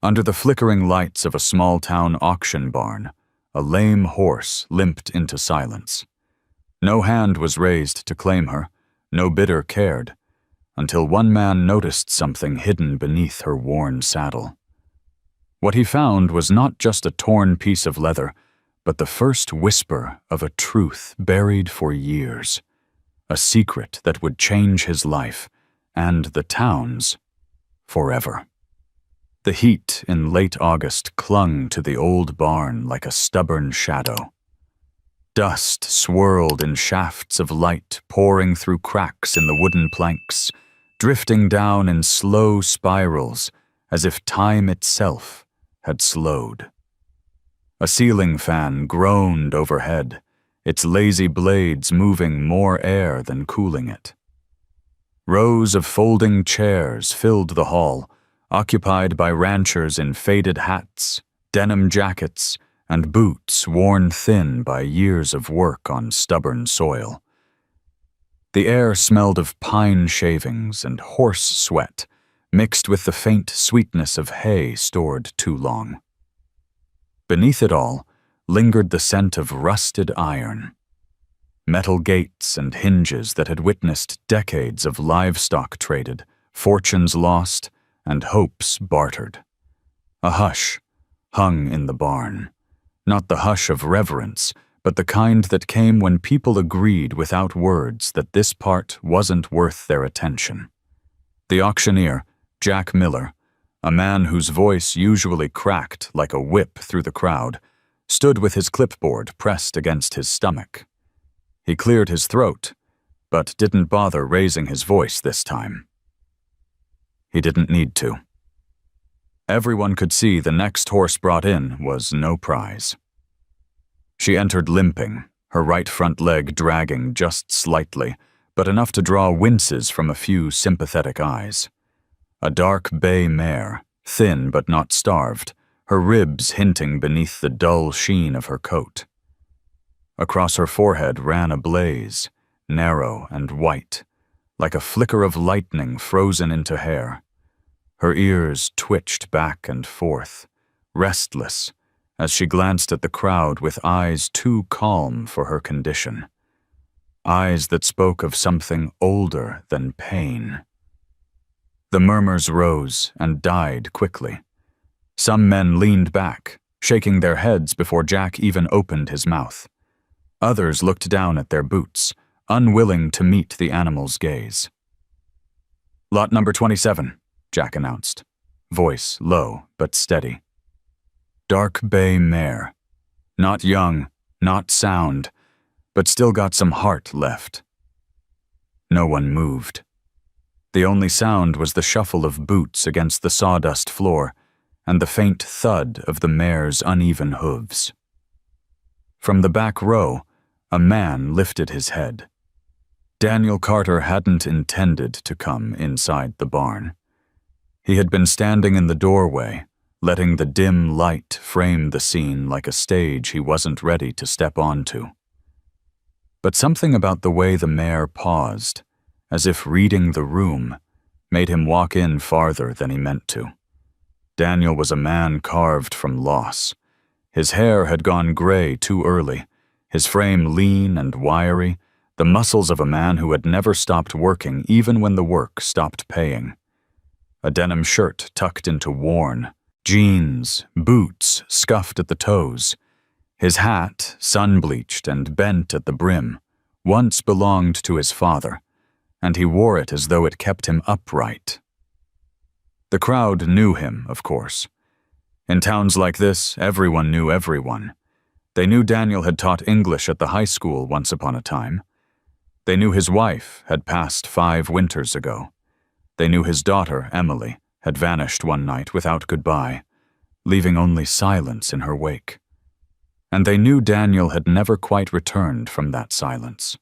Under the flickering lights of a small-town auction barn, a lame horse limped into silence. No hand was raised to claim her, no bidder cared, until one man noticed something hidden beneath her worn saddle. What he found was not just a torn piece of leather, but the first whisper of a truth buried for years, a secret that would change his life and the town's forever. The heat in late August clung to the old barn like a stubborn shadow. Dust swirled in shafts of light pouring through cracks in the wooden planks, drifting down in slow spirals as if time itself had slowed. A ceiling fan groaned overhead, its lazy blades moving more air than cooling it. Rows of folding chairs filled the hall, occupied by ranchers in faded hats, denim jackets, and boots worn thin by years of work on stubborn soil. The air smelled of pine shavings and horse sweat, mixed with the faint sweetness of hay stored too long. Beneath it all lingered the scent of rusted iron. Metal gates and hinges that had witnessed decades of livestock traded, fortunes lost, and hopes bartered. A hush hung in the barn, not the hush of reverence, but the kind that came when people agreed without words that this part wasn't worth their attention. The auctioneer, Jack Miller, a man whose voice usually cracked like a whip through the crowd, stood with his clipboard pressed against his stomach. He cleared his throat, but didn't bother raising his voice this time. He didn't need to. Everyone could see the next horse brought in was no prize. She entered limping, her right front leg dragging just slightly, but enough to draw winces from a few sympathetic eyes. A dark bay mare, thin but not starved, her ribs hinting beneath the dull sheen of her coat. Across her forehead ran a blaze, narrow and white, like a flicker of lightning frozen into hair. Her ears twitched back and forth, restless, as she glanced at the crowd with eyes too calm for her condition. Eyes that spoke of something older than pain. The murmurs rose and died quickly. Some men leaned back, shaking their heads before Jack even opened his mouth. Others looked down at their boots, unwilling to meet the animal's gaze. "Lot number 27, Jack announced, voice low but steady. Dark bay mare. Not young, not sound, but still got some heart left. No one moved. The only sound was the shuffle of boots against the sawdust floor and the faint thud of the mare's uneven hooves. From the back row, a man lifted his head. Daniel Carter hadn't intended to come inside the barn. He had been standing in the doorway, letting the dim light frame the scene like a stage he wasn't ready to step onto. But something about the way the mare paused, as if reading the room, made him walk in farther than he meant to. Daniel was a man carved from loss. His hair had gone gray too early, his frame lean and wiry, the muscles of a man who had never stopped working even when the work stopped paying. A denim shirt tucked into worn, jeans, boots scuffed at the toes. His hat, sun-bleached and bent at the brim, once belonged to his father, and he wore it as though it kept him upright. The crowd knew him, of course. In towns like this, everyone knew everyone. They knew Daniel had taught English at the high school once upon a time. They knew his wife had passed 5 winters ago. They knew his daughter, Emily, had vanished one night without goodbye, leaving only silence in her wake. And they knew Daniel had never quite returned from that silence.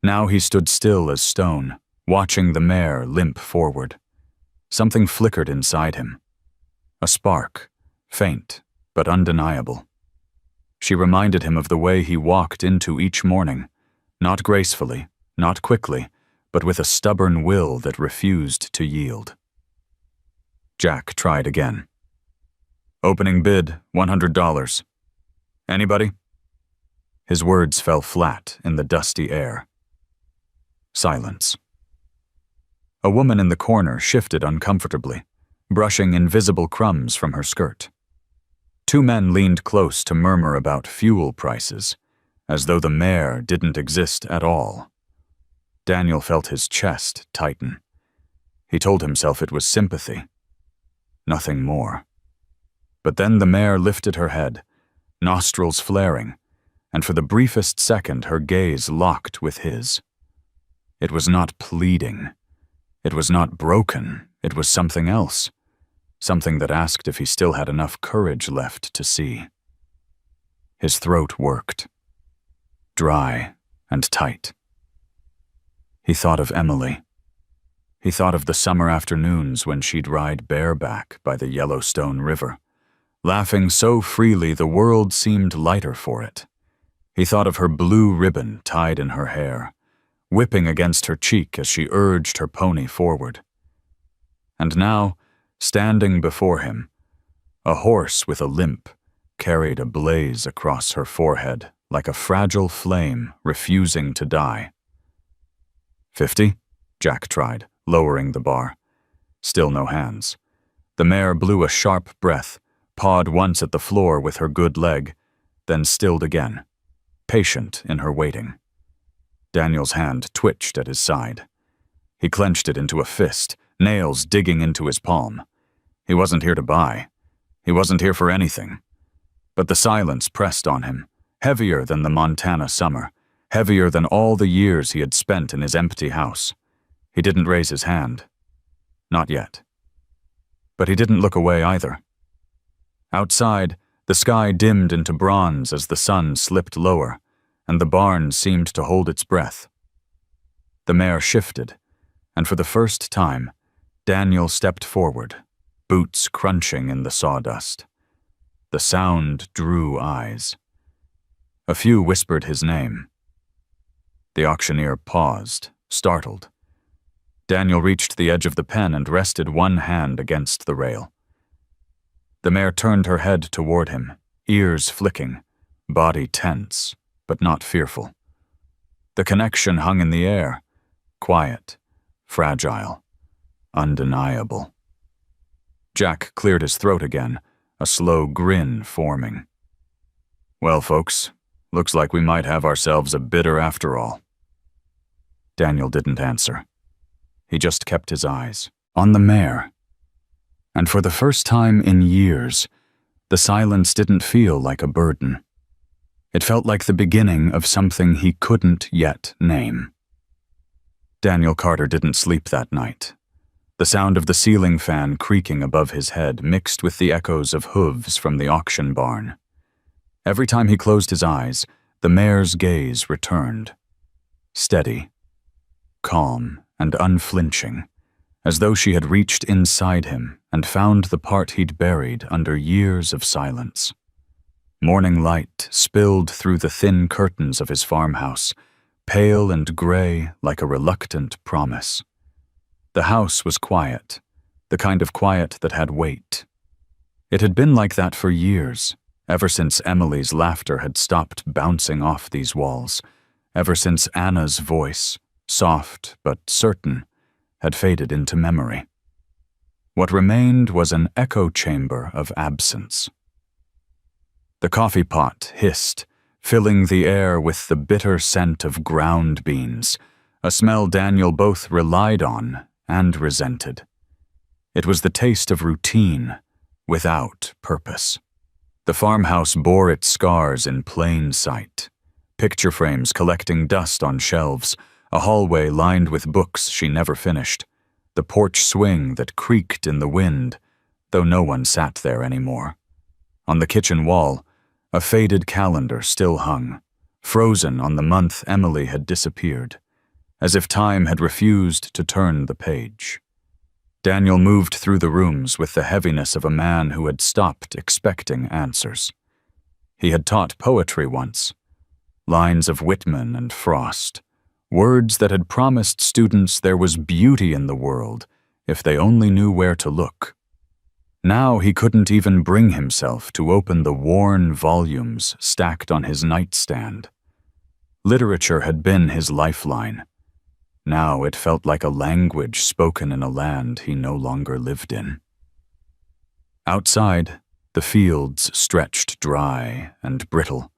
Now he stood still as stone, watching the mare limp forward. Something flickered inside him. A spark, faint but undeniable. She reminded him of the way he walked into each morning, not gracefully, not quickly, but with a stubborn will that refused to yield. Jack tried again. Opening bid, $100. Anybody? His words fell flat in the dusty air. Silence. A woman in the corner shifted uncomfortably, brushing invisible crumbs from her skirt. Two men leaned close to murmur about fuel prices, as though the mare didn't exist at all. Daniel felt his chest tighten. He told himself it was sympathy. Nothing more. But then the mare lifted her head, nostrils flaring, and for the briefest second her gaze locked with his. It was not pleading. It was not broken. It was something else. Something that asked if he still had enough courage left to see. His throat worked. Dry and tight. He thought of Emily. He thought of the summer afternoons when she'd ride bareback by the Yellowstone River, laughing so freely the world seemed lighter for it. He thought of her blue ribbon tied in her hair, whipping against her cheek as she urged her pony forward. And now, standing before him, a horse with a limp carried a blaze across her forehead like a fragile flame refusing to die. 50? Jack tried, lowering the bar. Still no hands. The mare blew a sharp breath, pawed once at the floor with her good leg, then stilled again, patient in her waiting. Daniel's hand twitched at his side. He clenched it into a fist, nails digging into his palm. He wasn't here to buy. He wasn't here for anything. But the silence pressed on him, heavier than the Montana summer, heavier than all the years he had spent in his empty house. He didn't raise his hand. Not yet. But he didn't look away either. Outside, the sky dimmed into bronze as the sun slipped lower, and the barn seemed to hold its breath. The mare shifted, and for the first time, Daniel stepped forward, boots crunching in the sawdust. The sound drew eyes. A few whispered his name. The auctioneer paused, startled. Daniel reached the edge of the pen and rested one hand against the rail. The mare turned her head toward him, ears flicking, body tense, but not fearful. The connection hung in the air, quiet, fragile, undeniable. Jack cleared his throat again, a slow grin forming. Well, folks, looks like we might have ourselves a bidder after all. Daniel didn't answer. He just kept his eyes on the mare. And for the first time in years, the silence didn't feel like a burden. It felt like the beginning of something he couldn't yet name. Daniel Carter didn't sleep that night. The sound of the ceiling fan creaking above his head mixed with the echoes of hooves from the auction barn. Every time he closed his eyes, the mare's gaze returned. Steady, calm, and unflinching, as though she had reached inside him and found the part he'd buried under years of silence. Morning light spilled through the thin curtains of his farmhouse, pale and gray like a reluctant promise. The house was quiet, the kind of quiet that had weight. It had been like that for years, ever since Emily's laughter had stopped bouncing off these walls, ever since Anna's voice, soft but certain, had faded into memory. What remained was an echo chamber of absence. The coffee pot hissed, filling the air with the bitter scent of ground beans, a smell Daniel both relied on and resented. It was the taste of routine, without purpose. The farmhouse bore its scars in plain sight. Picture frames collecting dust on shelves, a hallway lined with books she never finished, the porch swing that creaked in the wind, though no one sat there anymore. On the kitchen wall, a faded calendar still hung, frozen on the month Emily had disappeared, as if time had refused to turn the page. Daniel moved through the rooms with the heaviness of a man who had stopped expecting answers. He had taught poetry once, lines of Whitman and Frost, words that had promised students there was beauty in the world if they only knew where to look. Now he couldn't even bring himself to open the worn volumes stacked on his nightstand. Literature had been his lifeline. Now it felt like a language spoken in a land he no longer lived in. Outside, the fields stretched dry and brittle,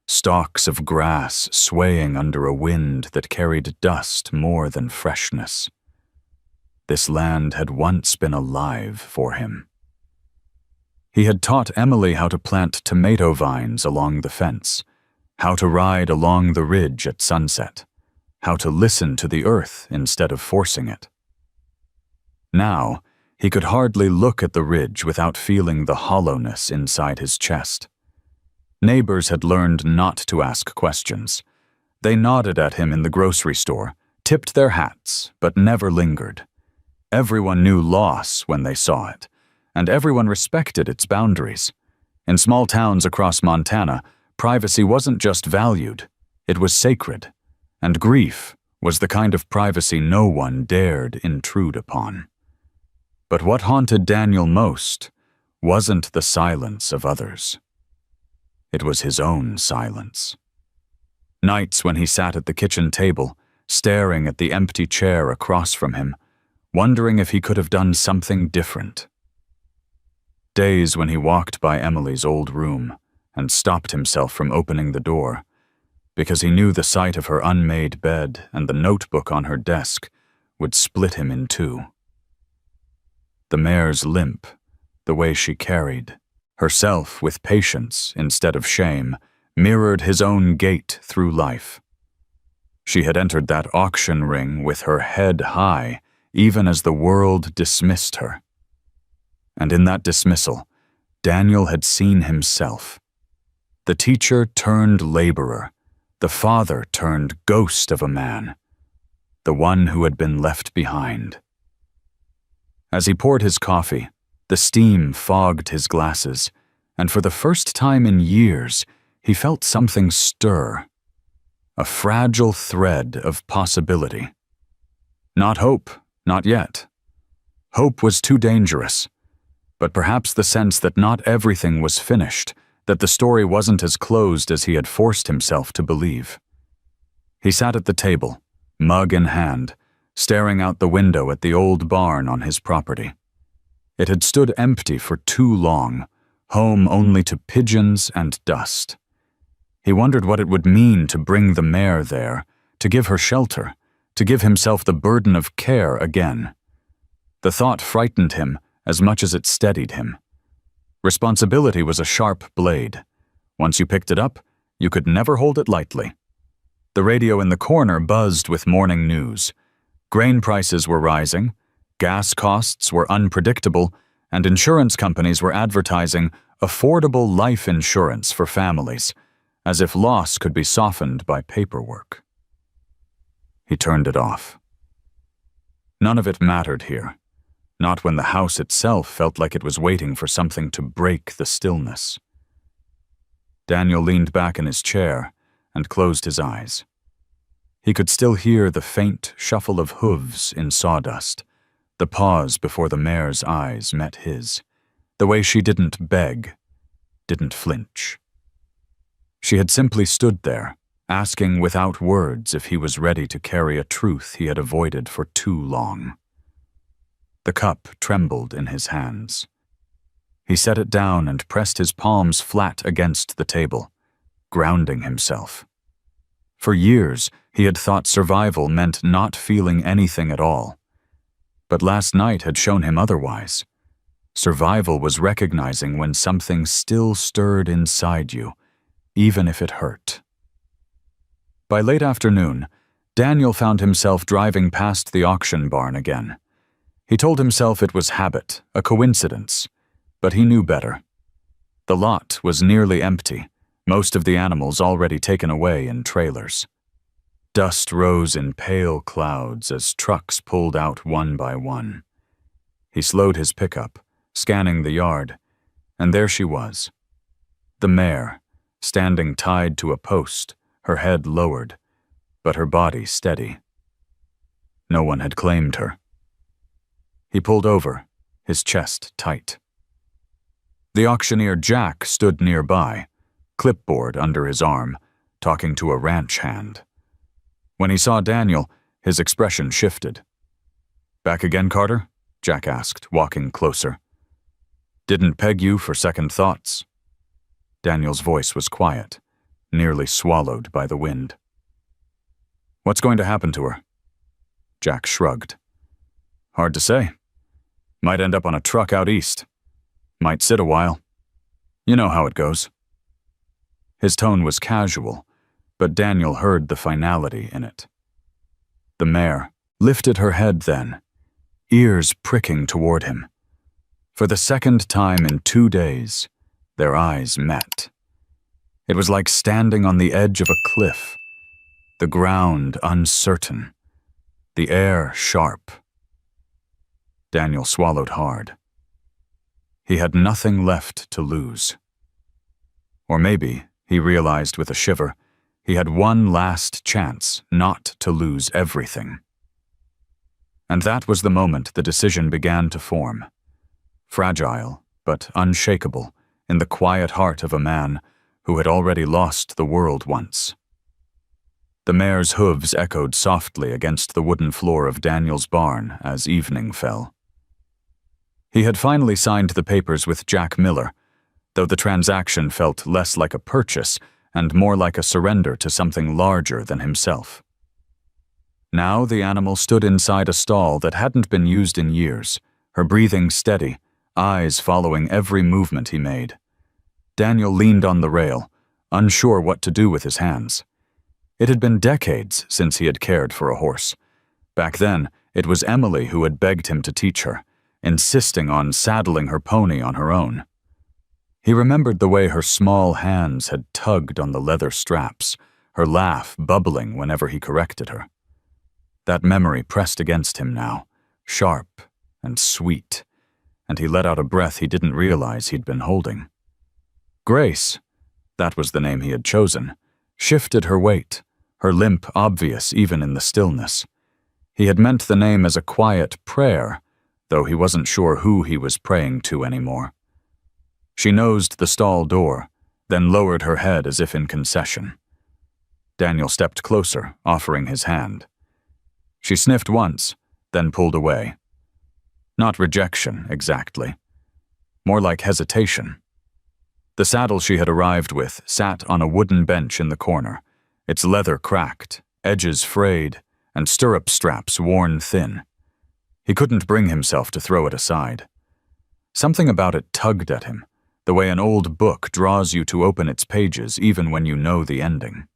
stalks of grass swaying under a wind that carried dust more than freshness. This land had once been alive for him. He had taught Emily how to plant tomato vines along the fence, how to ride along the ridge at sunset, how to listen to the earth instead of forcing it. Now, he could hardly look at the ridge without feeling the hollowness inside his chest. Neighbors had learned not to ask questions. They nodded at him in the grocery store, tipped their hats, but never lingered. Everyone knew loss when they saw it, and everyone respected its boundaries. In small towns across Montana, privacy wasn't just valued, it was sacred, and grief was the kind of privacy no one dared intrude upon. But what haunted Daniel most wasn't the silence of others. It was his own silence. Nights when he sat at the kitchen table, staring at the empty chair across from him, wondering if he could have done something different. Days when he walked by Emily's old room and stopped himself from opening the door, because he knew the sight of her unmade bed and the notebook on her desk would split him in two. The mare's limp, the way she carried herself with patience instead of shame, mirrored his own gait through life. She had entered that auction ring with her head high, even as the world dismissed her. And in that dismissal, Daniel had seen himself. The teacher turned laborer, the father turned ghost of a man, the one who had been left behind. As he poured his coffee, the steam fogged his glasses, and for the first time in years, he felt something stir, a fragile thread of possibility. Not hope, not yet. Hope was too dangerous, but perhaps the sense that not everything was finished, that the story wasn't as closed as he had forced himself to believe. He sat at the table, mug in hand, staring out the window at the old barn on his property. It had stood empty for too long, home only to pigeons and dust. He wondered what it would mean to bring the mare there, to give her shelter, to give himself the burden of care again. The thought frightened him as much as it steadied him. Responsibility was a sharp blade. Once you picked it up, you could never hold it lightly. The radio in the corner buzzed with morning news. Grain prices were rising, gas costs were unpredictable, and insurance companies were advertising affordable life insurance for families, as if loss could be softened by paperwork. He turned it off. None of it mattered here, not when the house itself felt like it was waiting for something to break the stillness. Daniel leaned back in his chair and closed his eyes. He could still hear the faint shuffle of hooves in sawdust, the pause before the mare's eyes met his, the way she didn't beg, didn't flinch. She had simply stood there, asking without words if he was ready to carry a truth he had avoided for too long. The cup trembled in his hands. He set it down and pressed his palms flat against the table, grounding himself. For years, he had thought survival meant not feeling anything at all. But last night had shown him otherwise. Survival was recognizing when something still stirred inside you, even if it hurt. By late afternoon, Daniel found himself driving past the auction barn again. He told himself it was habit, a coincidence, but he knew better. The lot was nearly empty, most of the animals already taken away in trailers. Dust rose in pale clouds as trucks pulled out one by one. He slowed his pickup, scanning the yard, and there she was. The mare, standing tied to a post, her head lowered, but her body steady. No one had claimed her. He pulled over, his chest tight. The auctioneer Jack stood nearby, clipboard under his arm, talking to a ranch hand. When he saw Daniel, his expression shifted. "Back again, Carter?" Jack asked, walking closer. "Didn't peg you for second thoughts." Daniel's voice was quiet, nearly swallowed by the wind. "What's going to happen to her?" Jack shrugged. "Hard to say. Might end up on a truck out east. Might sit a while. You know how it goes." His tone was casual, but Daniel heard the finality in it. The mare lifted her head then, ears pricking toward him. For the second time in 2 days, their eyes met. It was like standing on the edge of a cliff, the ground uncertain, the air sharp. Daniel swallowed hard. He had nothing left to lose. Or maybe, he realized with a shiver, he had one last chance not to lose everything. And that was the moment the decision began to form. Fragile, but unshakable, in the quiet heart of a man who had already lost the world once. The mare's hooves echoed softly against the wooden floor of Daniel's barn as evening fell. He had finally signed the papers with Jack Miller, though the transaction felt less like a purchase and more like a surrender to something larger than himself. Now the animal stood inside a stall that hadn't been used in years, her breathing steady, eyes following every movement he made. Daniel leaned on the rail, unsure what to do with his hands. It had been decades since he had cared for a horse. Back then, it was Emily who had begged him to teach her, insisting on saddling her pony on her own. He remembered the way her small hands had tugged on the leather straps, her laugh bubbling whenever he corrected her. That memory pressed against him now, sharp and sweet, and he let out a breath he didn't realize he'd been holding. Grace, that was the name he had chosen, shifted her weight, her limp obvious even in the stillness. He had meant the name as a quiet prayer, though he wasn't sure who he was praying to anymore. She nosed the stall door, then lowered her head as if in concession. Daniel stepped closer, offering his hand. She sniffed once, then pulled away. Not rejection, exactly. More like hesitation. The saddle she had arrived with sat on a wooden bench in the corner, its leather cracked, edges frayed, and stirrup straps worn thin. He couldn't bring himself to throw it aside. Something about it tugged at him, the way an old book draws you to open its pages even when you know the ending.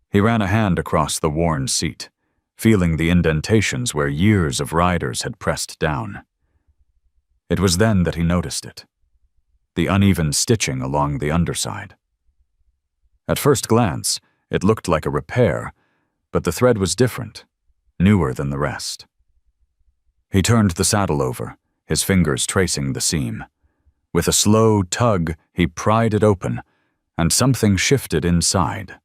He ran a hand across the worn seat, feeling the indentations where years of riders had pressed down. It was then that he noticed it, the uneven stitching along the underside. At first glance, it looked like a repair, but the thread was different, newer than the rest. He turned the saddle over, his fingers tracing the seam. With a slow tug, he pried it open, and something shifted inside.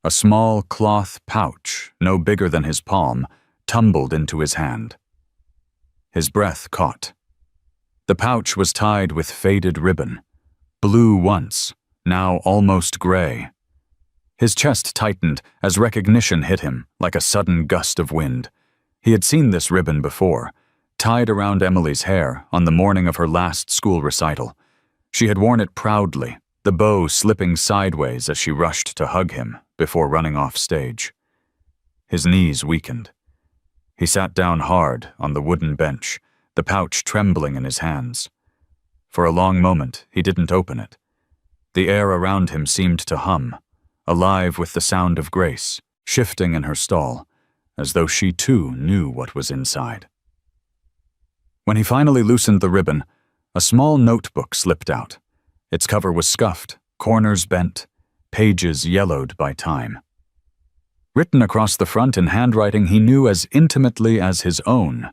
A small cloth pouch, no bigger than his palm, tumbled into his hand. His breath caught. The pouch was tied with faded ribbon, blue once, now almost gray. His chest tightened as recognition hit him like a sudden gust of wind. He had seen this ribbon before, tied around Emily's hair on the morning of her last school recital. She had worn it proudly, the bow slipping sideways as she rushed to hug him before running off stage. His knees weakened. He sat down hard on the wooden bench, the pouch trembling in his hands. For a long moment, he didn't open it. The air around him seemed to hum, alive with the sound of Grace, shifting in her stall, as though she too knew what was inside. When he finally loosened the ribbon, a small notebook slipped out. Its cover was scuffed, corners bent, pages yellowed by time. Written across the front in handwriting he knew as intimately as his own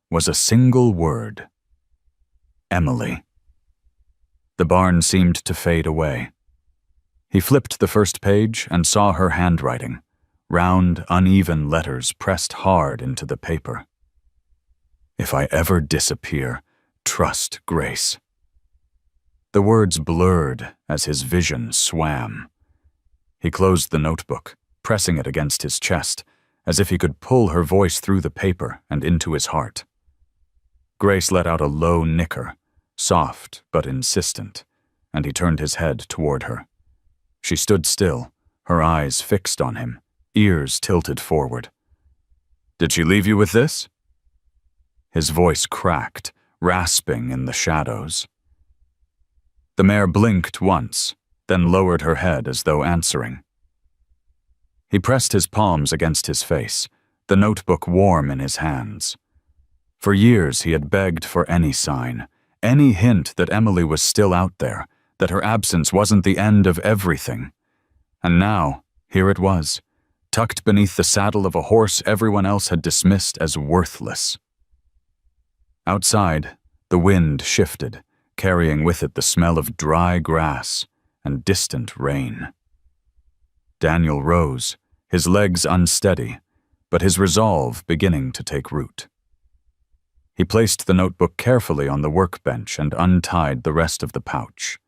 was a single word: Emily. The barn seemed to fade away. He flipped the first page and saw her handwriting, round, uneven letters pressed hard into the paper. If I ever disappear, trust Grace. The words blurred as his vision swam. He closed the notebook, pressing it against his chest, as if he could pull her voice through the paper and into his heart. Grace let out a low nicker, soft but insistent, and he turned his head toward her. She stood still, her eyes fixed on him, ears tilted forward. "Did she leave you with this?" His voice cracked, rasping in the shadows. The mare blinked once, then lowered her head as though answering. He pressed his palms against his face, the notebook warm in his hands. For years he had begged for any sign, any hint that Emily was still out there, that her absence wasn't the end of everything. And now, here it was, tucked beneath the saddle of a horse everyone else had dismissed as worthless. Outside, the wind shifted, carrying with it the smell of dry grass and distant rain. Daniel rose, his legs unsteady, but his resolve beginning to take root. He placed the notebook carefully on the workbench and untied the rest of the pouch.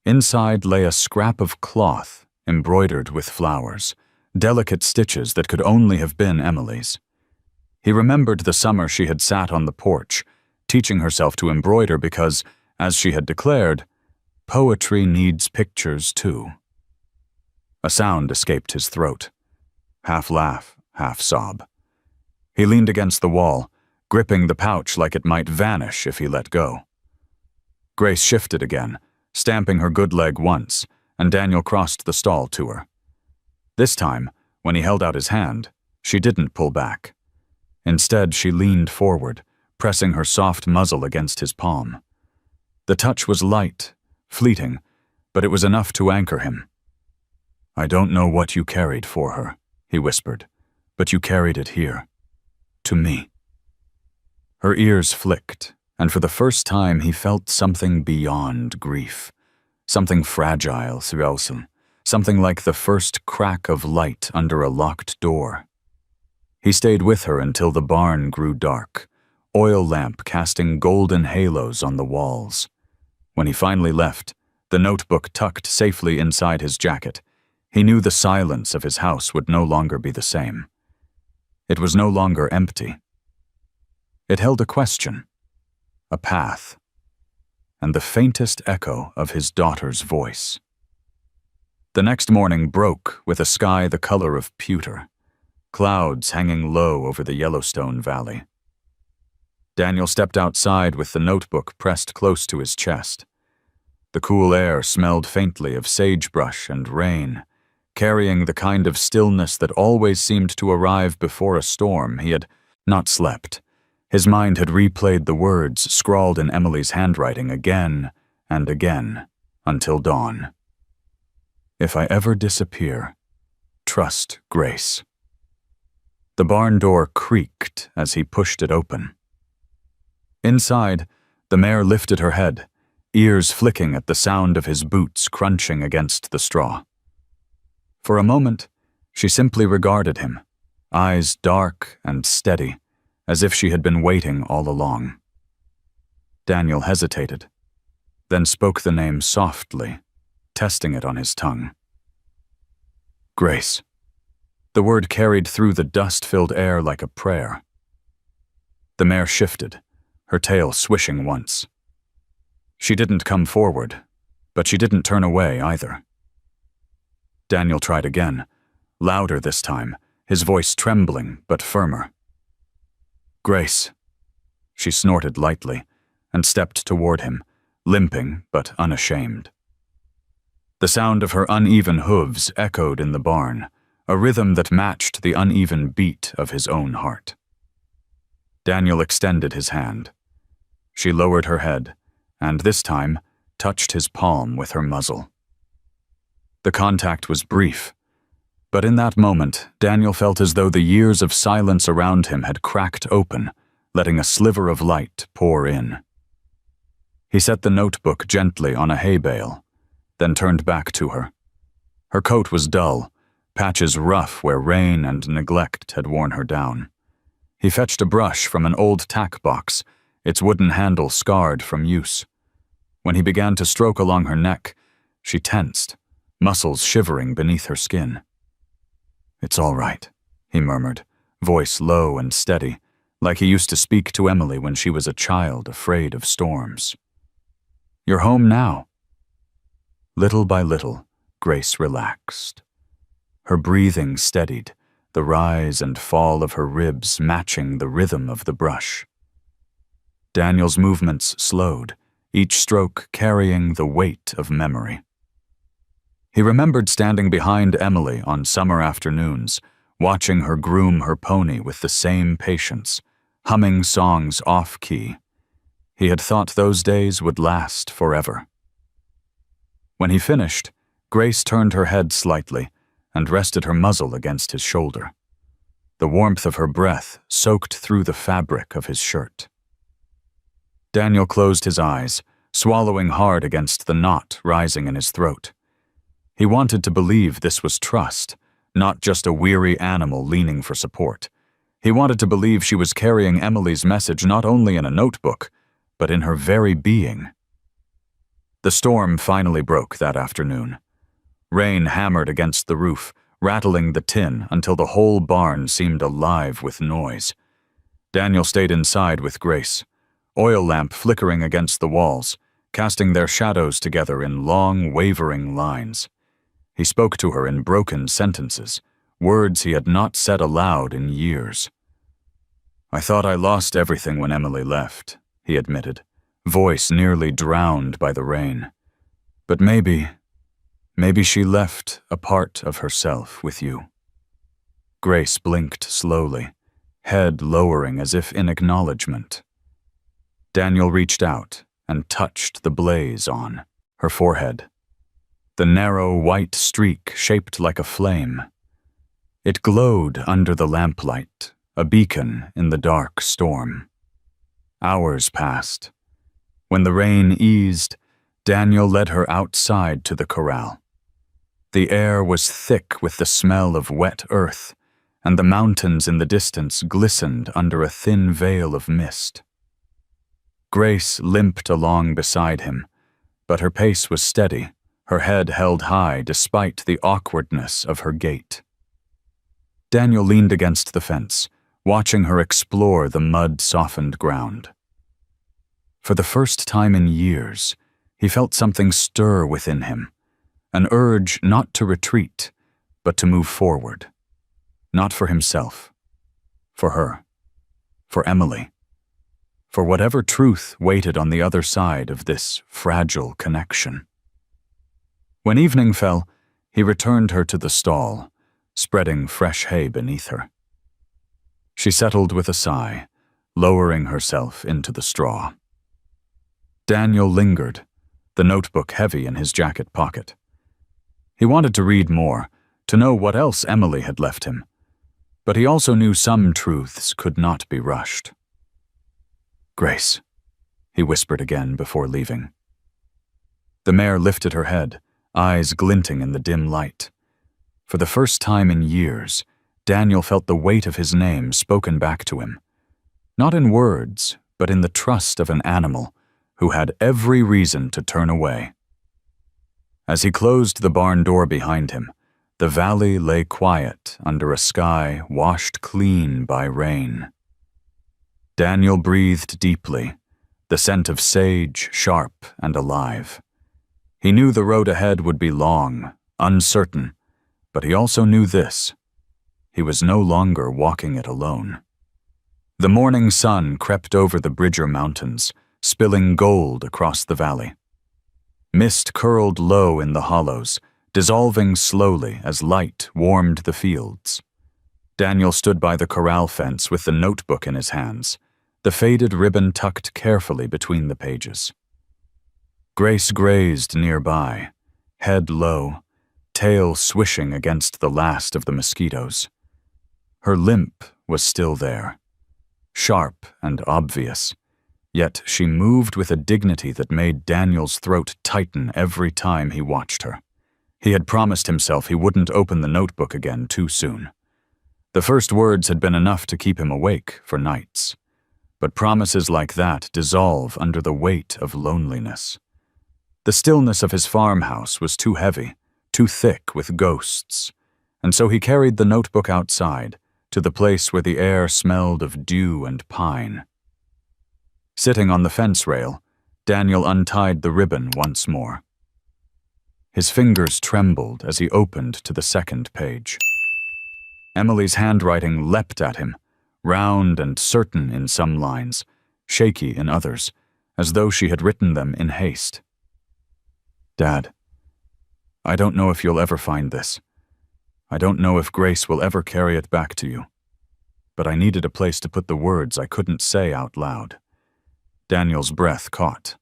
Inside lay a scrap of cloth embroidered with flowers, delicate stitches that could only have been Emily's. He remembered the summer she had sat on the porch, teaching herself to embroider because, as she had declared, poetry needs pictures too. A sound escaped his throat, half laugh, half sob. He leaned against the wall, gripping the pouch like it might vanish if he let go. Grace shifted again, stamping her good leg once, and Daniel crossed the stall to her. This time, when he held out his hand, she didn't pull back. Instead, she leaned forward, pressing her soft muzzle against his palm. The touch was light, fleeting, but it was enough to anchor him. "I don't know what you carried for her," he whispered, "but you carried it here. To me." Her ears flicked, and for the first time he felt something beyond grief. Something fragile, Srelsen, something like the first crack of light under a locked door. He stayed with her until the barn grew dark, oil lamp casting golden halos on the walls. When he finally left, the notebook tucked safely inside his jacket, he knew the silence of his house would no longer be the same. It was no longer empty. It held a question, a path, and the faintest echo of his daughter's voice. The next morning broke with a sky the color of pewter, clouds hanging low over the Yellowstone Valley. Daniel stepped outside with the notebook pressed close to his chest. The cool air smelled faintly of sagebrush and rain, carrying the kind of stillness that always seemed to arrive before a storm. He had not slept. His mind had replayed the words scrawled in Emily's handwriting again and again until dawn. "If I ever disappear, trust Grace." The barn door creaked as he pushed it open. Inside, the mare lifted her head, ears flicking at the sound of his boots crunching against the straw. For a moment, she simply regarded him, eyes dark and steady, as if she had been waiting all along. Daniel hesitated, then spoke the name softly, testing it on his tongue. "Grace." The word carried through the dust-filled air like a prayer. The mare shifted, her tail swishing once. She didn't come forward, but she didn't turn away either. Daniel tried again, louder this time, his voice trembling but firmer. "Grace." She snorted lightly and stepped toward him, limping but unashamed. The sound of her uneven hooves echoed in the barn, a rhythm that matched the uneven beat of his own heart. Daniel extended his hand. She lowered her head, and this time touched his palm with her muzzle. The contact was brief, but in that moment, Daniel felt as though the years of silence around him had cracked open, letting a sliver of light pour in. He set the notebook gently on a hay bale, then turned back to her. Her coat was dull, patches rough where rain and neglect had worn her down. He fetched a brush from an old tack box, its wooden handle scarred from use. When he began to stroke along her neck, she tensed, muscles shivering beneath her skin. "It's all right," he murmured, voice low and steady, like he used to speak to Emily when she was a child afraid of storms. "You're home now." Little by little, Grace relaxed. Her breathing steadied, the rise and fall of her ribs matching the rhythm of the brush. Daniel's movements slowed, each stroke carrying the weight of memory. He remembered standing behind Emily on summer afternoons, watching her groom her pony with the same patience, humming songs off-key. He had thought those days would last forever. When he finished, Grace turned her head slightly and rested her muzzle against his shoulder. The warmth of her breath soaked through the fabric of his shirt. Daniel closed his eyes, swallowing hard against the knot rising in his throat. He wanted to believe this was trust, not just a weary animal leaning for support. He wanted to believe she was carrying Emily's message not only in a notebook, but in her very being. The storm finally broke that afternoon. Rain hammered against the roof, rattling the tin until the whole barn seemed alive with noise. Daniel stayed inside with Grace, oil lamp flickering against the walls, casting their shadows together in long, wavering lines. He spoke to her in broken sentences, words he had not said aloud in years. "I thought I lost everything when Emily left," he admitted, voice nearly drowned by the rain. "But maybe she left a part of herself with you." Grace blinked slowly, head lowering as if in acknowledgement. Daniel reached out and touched the blaze on her forehead. The narrow white streak shaped like a flame. It glowed under the lamplight, a beacon in the dark storm. Hours passed. When the rain eased, Daniel led her outside to the corral. The air was thick with the smell of wet earth, and the mountains in the distance glistened under a thin veil of mist. Grace limped along beside him, but her pace was steady, her head held high despite the awkwardness of her gait. Daniel leaned against the fence, watching her explore the mud-softened ground. For the first time in years, he felt something stir within him, an urge not to retreat, but to move forward. Not for himself, for her, for Emily, for whatever truth waited on the other side of this fragile connection. When evening fell, he returned her to the stall, spreading fresh hay beneath her. She settled with a sigh, lowering herself into the straw. Daniel lingered, the notebook heavy in his jacket pocket. He wanted to read more, to know what else Emily had left him, but he also knew some truths could not be rushed. "Grace," he whispered again before leaving. The mare lifted her head, eyes glinting in the dim light. For the first time in years, Daniel felt the weight of his name spoken back to him, not in words, but in the trust of an animal who had every reason to turn away. As he closed the barn door behind him, the valley lay quiet under a sky washed clean by rain. Daniel breathed deeply, the scent of sage sharp and alive. He knew the road ahead would be long, uncertain, but he also knew this: he was no longer walking it alone. The morning sun crept over the Bridger Mountains, spilling gold across the valley. Mist curled low in the hollows, dissolving slowly as light warmed the fields. Daniel stood by the corral fence with the notebook in his hands, the faded ribbon tucked carefully between the pages. Grace grazed nearby, head low, tail swishing against the last of the mosquitoes. Her limp was still there, sharp and obvious, yet she moved with a dignity that made Daniel's throat tighten every time he watched her. He had promised himself he wouldn't open the notebook again too soon. The first words had been enough to keep him awake for nights, but promises like that dissolve under the weight of loneliness. The stillness of his farmhouse was too heavy, too thick with ghosts, and so he carried the notebook outside, to the place where the air smelled of dew and pine. Sitting on the fence rail, Daniel untied the ribbon once more. His fingers trembled as he opened to the second page. Emily's handwriting leapt at him, round and certain in some lines, shaky in others, as though she had written them in haste. Dad, I don't know if you'll ever find this. I don't know if Grace will ever carry it back to you. But I needed a place to put the words I couldn't say out loud. Daniel's breath caught.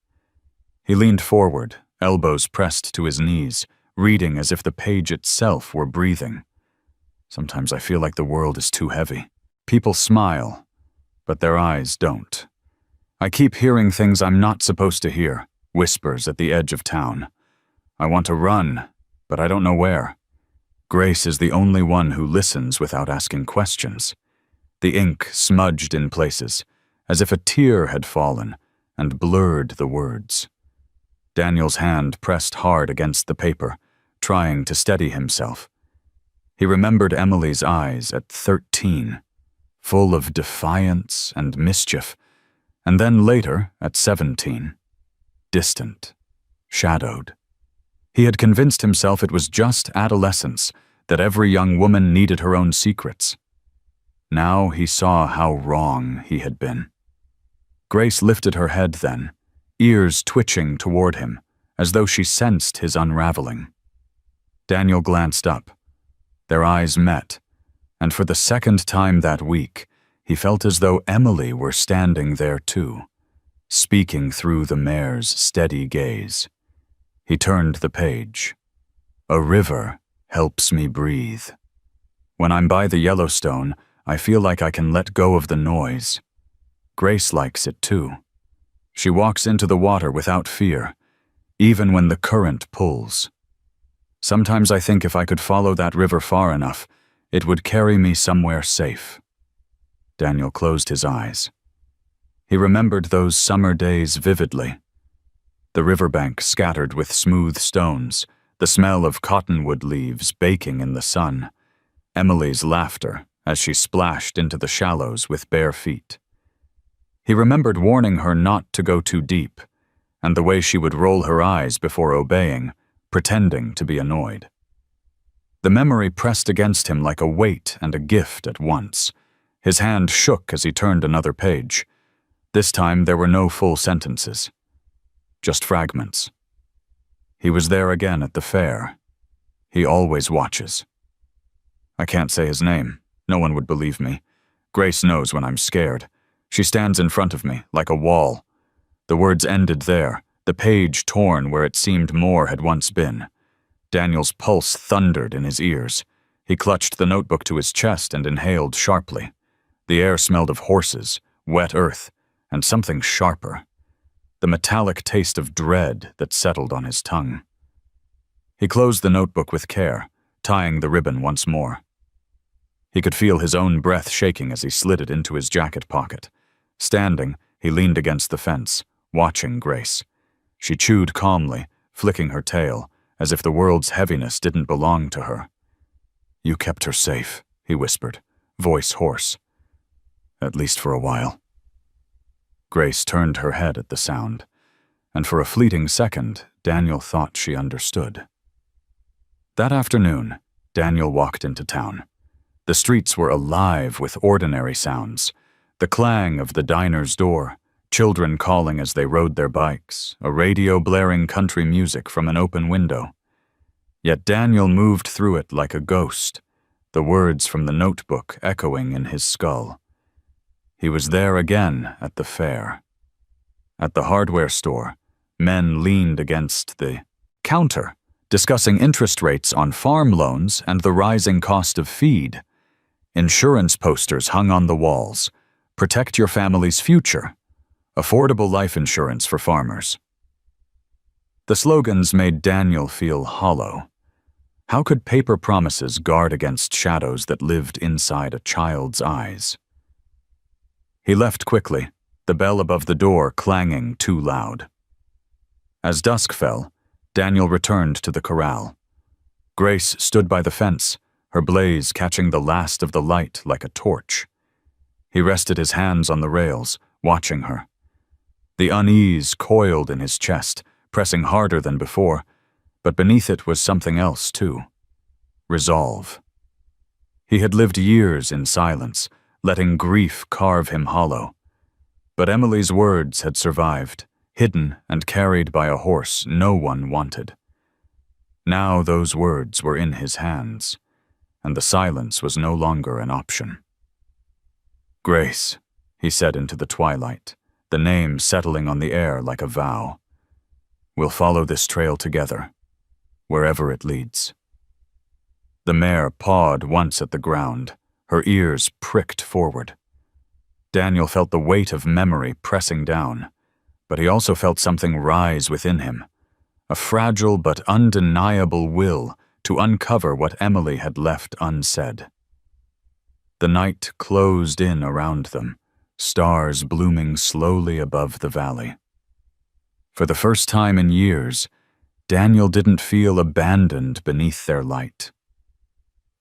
He leaned forward, elbows pressed to his knees, reading as if the page itself were breathing. Sometimes I feel like the world is too heavy. People smile, but their eyes don't. I keep hearing things I'm not supposed to hear, whispers at the edge of town. I want to run, but I don't know where. Grace is the only one who listens without asking questions. The ink smudged in places, as if a tear had fallen and blurred the words. Daniel's hand pressed hard against the paper, trying to steady himself. He remembered Emily's eyes at 13, full of defiance and mischief, and then later at 17, distant, shadowed. He had convinced himself it was just adolescence, that every young woman needed her own secrets. Now he saw how wrong he had been. Grace lifted her head then, ears twitching toward him, as though she sensed his unraveling. Daniel glanced up. Their eyes met, and for the second time that week, he felt as though Emily were standing there too, speaking through the mare's steady gaze. He turned the page. A river helps me breathe. When I'm by the Yellowstone, I feel like I can let go of the noise. Grace likes it too. She walks into the water without fear, even when the current pulls. Sometimes I think if I could follow that river far enough, it would carry me somewhere safe. Daniel closed his eyes. He remembered those summer days vividly. The riverbank scattered with smooth stones, the smell of cottonwood leaves baking in the sun, Emily's laughter as she splashed into the shallows with bare feet. He remembered warning her not to go too deep, and the way she would roll her eyes before obeying, pretending to be annoyed. The memory pressed against him like a weight and a gift at once. His hand shook as he turned another page. This time there were no full sentences, just fragments. He was there again at the fair. He always watches. I can't say his name. No one would believe me. Grace knows when I'm scared. She stands in front of me, like a wall. The words ended there, the page torn where it seemed more had once been. Daniel's pulse thundered in his ears. He clutched the notebook to his chest and inhaled sharply. The air smelled of horses, wet earth, and something sharper. The metallic taste of dread that settled on his tongue. He closed the notebook with care, tying the ribbon once more. He could feel his own breath shaking as he slid it into his jacket pocket. Standing, he leaned against the fence, watching Grace. She chewed calmly, flicking her tail, as if the world's heaviness didn't belong to her. "You kept her safe," he whispered, voice hoarse. "At least for a while." Grace turned her head at the sound, and for a fleeting second, Daniel thought she understood. That afternoon, Daniel walked into town. The streets were alive with ordinary sounds. The clang of the diner's door, children calling as they rode their bikes, a radio blaring country music from an open window. Yet Daniel moved through it like a ghost, the words from the notebook echoing in his skull. He was there again at the fair. At the hardware store, men leaned against the counter, discussing interest rates on farm loans and the rising cost of feed. Insurance posters hung on the walls. Protect your family's future. Affordable life insurance for farmers. The slogans made Daniel feel hollow. How could paper promises guard against shadows that lived inside a child's eyes? He left quickly, the bell above the door clanging too loud. As dusk fell, Daniel returned to the corral. Grace stood by the fence, her blaze catching the last of the light like a torch. He rested his hands on the rails, watching her. The unease coiled in his chest, pressing harder than before, but beneath it was something else, too. Resolve. He had lived years in silence, letting grief carve him hollow. But Emily's words had survived, hidden and carried by a horse no one wanted. Now those words were in his hands, and the silence was no longer an option. "Grace," he said into the twilight, the name settling on the air like a vow. "We'll follow this trail together, wherever it leads." The mare pawed once at the ground, her ears pricked forward. Daniel felt the weight of memory pressing down, but he also felt something rise within him, a fragile but undeniable will to uncover what Emily had left unsaid. The night closed in around them, stars blooming slowly above the valley. For the first time in years, Daniel didn't feel abandoned beneath their light.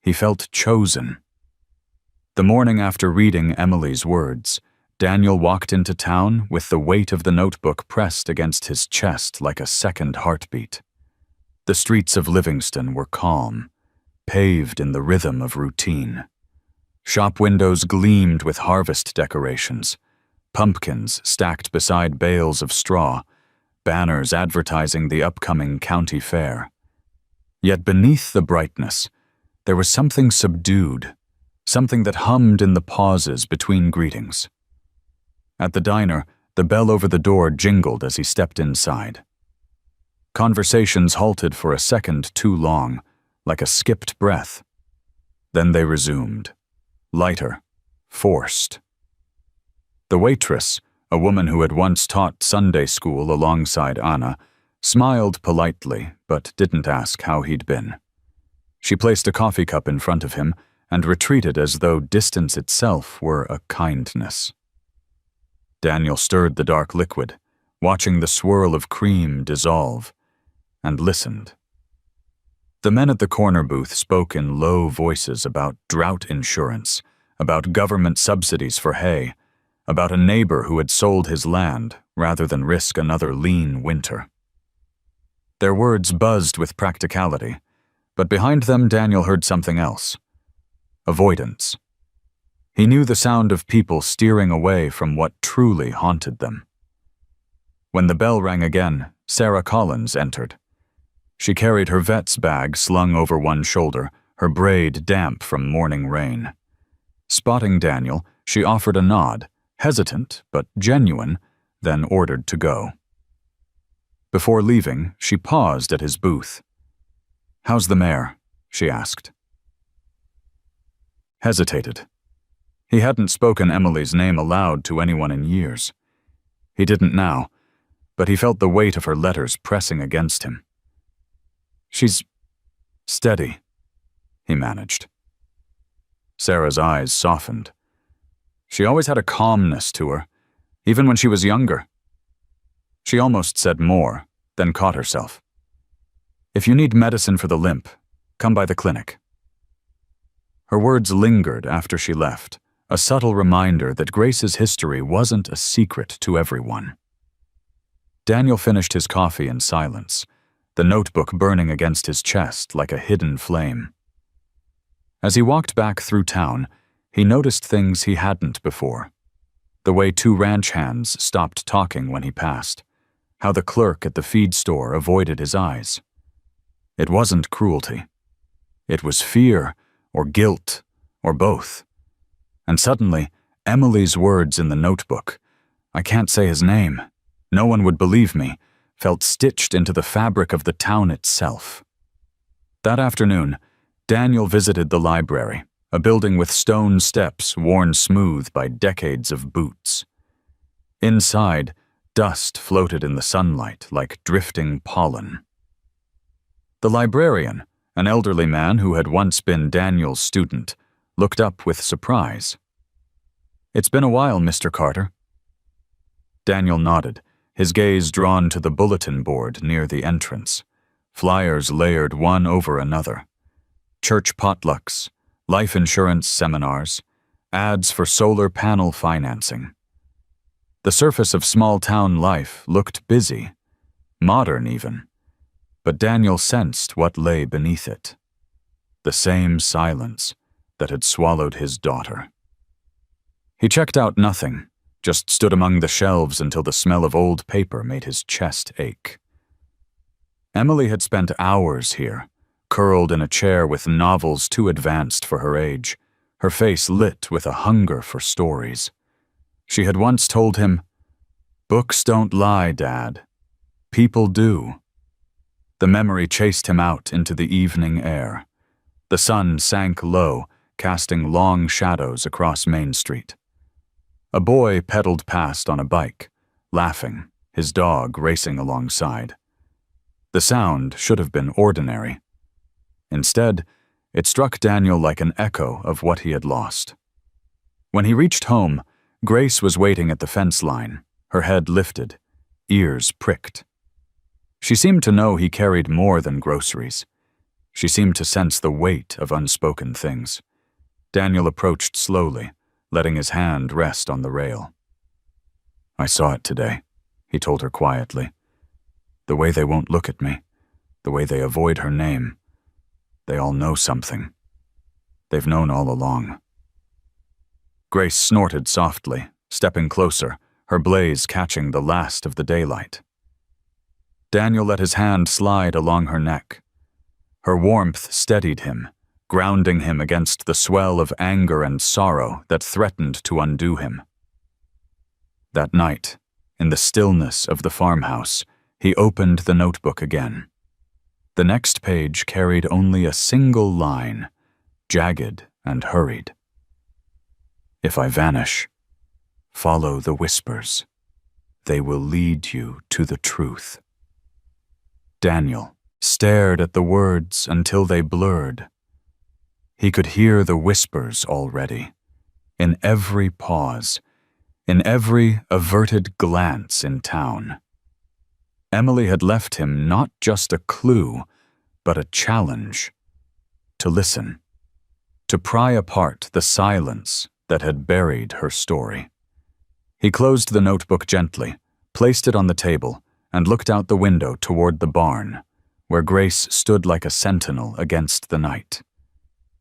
He felt chosen. The morning after reading Emily's words, Daniel walked into town with the weight of the notebook pressed against his chest like a second heartbeat. The streets of Livingston were calm, paved in the rhythm of routine. Shop windows gleamed with harvest decorations, pumpkins stacked beside bales of straw, banners advertising the upcoming county fair. Yet beneath the brightness, there was something subdued, something that hummed in the pauses between greetings. At the diner, the bell over the door jingled as he stepped inside. Conversations halted for a second too long, like a skipped breath. Then they resumed, lighter, forced. The waitress, a woman who had once taught Sunday school alongside Anna, smiled politely but didn't ask how he'd been. She placed a coffee cup in front of him and retreated as though distance itself were a kindness. Daniel stirred the dark liquid, watching the swirl of cream dissolve, and listened. The men at the corner booth spoke in low voices about drought insurance, about government subsidies for hay, about a neighbor who had sold his land rather than risk another lean winter. Their words buzzed with practicality, but behind them Daniel heard something else. Avoidance. He knew the sound of people steering away from what truly haunted them. When the bell rang again, Sarah Collins entered. She carried her vet's bag slung over one shoulder, her braid damp from morning rain. Spotting Daniel, she offered a nod, hesitant but genuine, then ordered to go. Before leaving, she paused at his booth. "How's the mare?" she asked. Hesitated. He hadn't spoken Emily's name aloud to anyone in years. He didn't now, but he felt the weight of her letters pressing against him. "She's steady," he managed. Sarah's eyes softened. She always had a calmness to her, even when she was younger. She almost said more, then caught herself. "If you need medicine for the limp, come by the clinic." Her words lingered after she left, a subtle reminder that Grace's history wasn't a secret to everyone. Daniel finished his coffee in silence, the notebook burning against his chest like a hidden flame. As he walked back through town, he noticed things he hadn't before. The way two ranch hands stopped talking when he passed, how the clerk at the feed store avoided his eyes. It wasn't cruelty. It was fear, or guilt, or both. And suddenly, Emily's words in the notebook, "I can't say his name, no one would believe me," felt stitched into the fabric of the town itself. That afternoon, Daniel visited the library, a building with stone steps worn smooth by decades of boots. Inside, dust floated in the sunlight like drifting pollen. The librarian, an elderly man who had once been Daniel's student, looked up with surprise. "It's been a while, Mr. Carter." Daniel nodded, his gaze drawn to the bulletin board near the entrance. flyers layered one over another. Church potlucks, life insurance seminars, ads for solar panel financing. The surface of small-town life looked busy, modern even, but Daniel sensed what lay beneath it. The same silence that had swallowed his daughter. He checked out nothing, just stood among the shelves until the smell of old paper made his chest ache. Emily had spent hours here, curled in a chair with novels too advanced for her age, her face lit with a hunger for stories. She had once told him, "Books don't lie, Dad. People do." The memory chased him out into the evening air. The sun sank low, casting long shadows across Main Street. A boy pedaled past on a bike, laughing, his dog racing alongside. The sound should have been ordinary. Instead, it struck Daniel like an echo of what he had lost. When he reached home, Grace was waiting at the fence line, her head lifted, ears pricked. She seemed to know he carried more than groceries. She seemed to sense the weight of unspoken things. Daniel approached slowly, letting his hand rest on the rail. "I saw it today," he told her quietly. "The way they won't look at me, the way they avoid her name. They all know something. They've known all along." Grace snorted softly, stepping closer, her blaze catching the last of the daylight. Daniel let his hand slide along her neck. Her warmth steadied him, grounding him against the swell of anger and sorrow that threatened to undo him. That night, in the stillness of the farmhouse, he opened the notebook again. The next page carried only a single line, jagged and hurried. "If I vanish, follow the whispers. They will lead you to the truth." Daniel stared at the words until they blurred. He could hear the whispers already, in every pause, in every averted glance in town. Emily had left him not just a clue, but a challenge. To listen. To pry apart the silence that had buried her story. He closed the notebook gently, placed it on the table, and looked out the window toward the barn, where Grace stood like a sentinel against the night.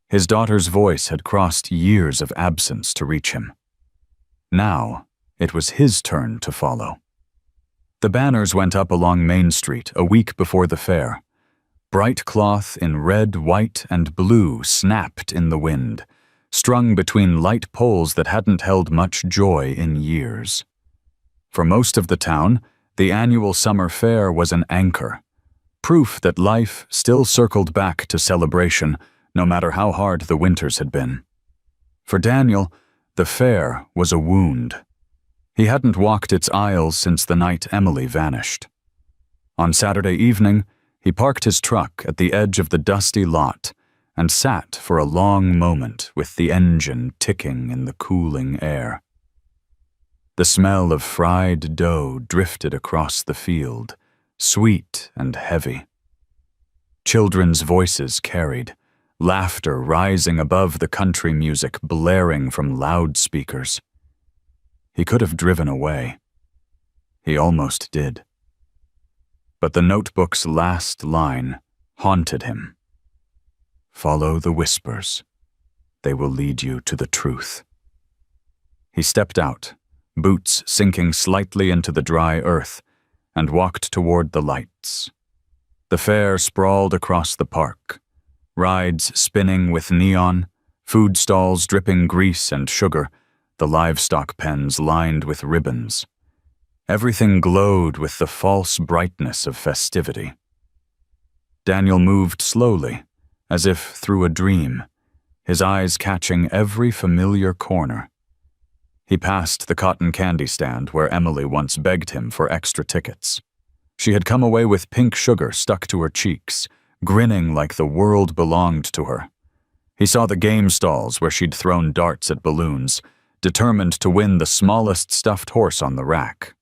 His daughter's voice had crossed years of absence to reach him. Now, it was his turn to follow. The banners went up along Main Street a week before the fair. Bright cloth in red, white, and blue snapped in the wind, strung between light poles that hadn't held much joy in years. For most of the town, the annual summer fair was an anchor, proof that life still circled back to celebration, no matter how hard the winters had been. For Daniel, the fair was a wound. He hadn't walked its aisles since the night Emily vanished. On Saturday evening, he parked his truck at the edge of the dusty lot and sat for a long moment with the engine ticking in the cooling air. The smell of fried dough drifted across the field, sweet and heavy. Children's voices carried, laughter rising above the country music blaring from loudspeakers. He could have driven away. He almost did. But the notebook's last line haunted him. "Follow the whispers. They will lead you to the truth." He stepped out, boots sinking slightly into the dry earth, and walked toward the lights. The fair sprawled across the park, rides spinning with neon, food stalls dripping grease and sugar, the livestock pens lined with ribbons. Everything glowed with the false brightness of festivity. Daniel moved slowly, as if through a dream, his eyes catching every familiar corner. He passed the cotton candy stand where Emily once begged him for extra tickets. She had come away with pink sugar stuck to her cheeks, grinning like the world belonged to her. He saw the game stalls where she'd thrown darts at balloons, determined to win the smallest stuffed horse on the rack.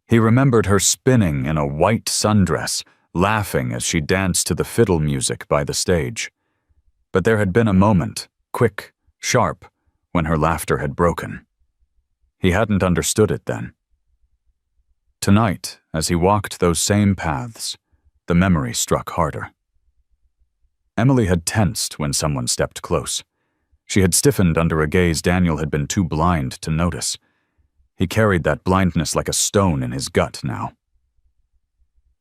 He remembered her spinning in a white sundress, laughing as she danced to the fiddle music by the stage. But there had been a moment, quick, sharp, when her laughter had broken. He hadn't understood it then. Tonight, as he walked those same paths, the memory struck harder. Emily had tensed when someone stepped close. She had stiffened under a gaze Daniel had been too blind to notice. He carried that blindness like a stone in his gut now.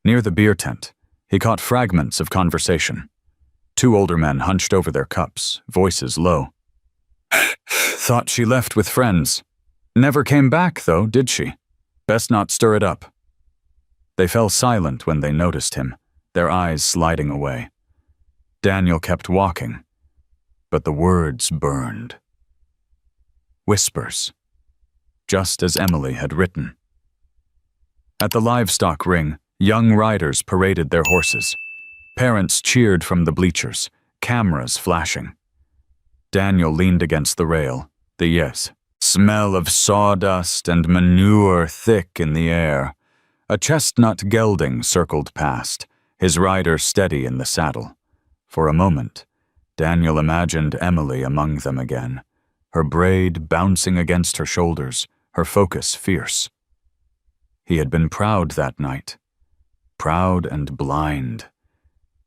Near the beer tent, he caught fragments of conversation. Two older men hunched over their cups, voices low. Thought she left with friends. Never came back, though, did she? Best not stir it up. They fell silent when they noticed him, their eyes sliding away. Daniel kept walking, but the words burned. Whispers, just as Emily had written. At the livestock ring, young riders paraded their horses. Parents cheered from the bleachers, cameras flashing. Daniel leaned against the rail, the smell of sawdust and manure thick in the air. A chestnut gelding circled past, his rider steady in the saddle. For a moment, Daniel imagined Emily among them again, her braid bouncing against her shoulders, her focus fierce. He had been proud that night, proud and blind.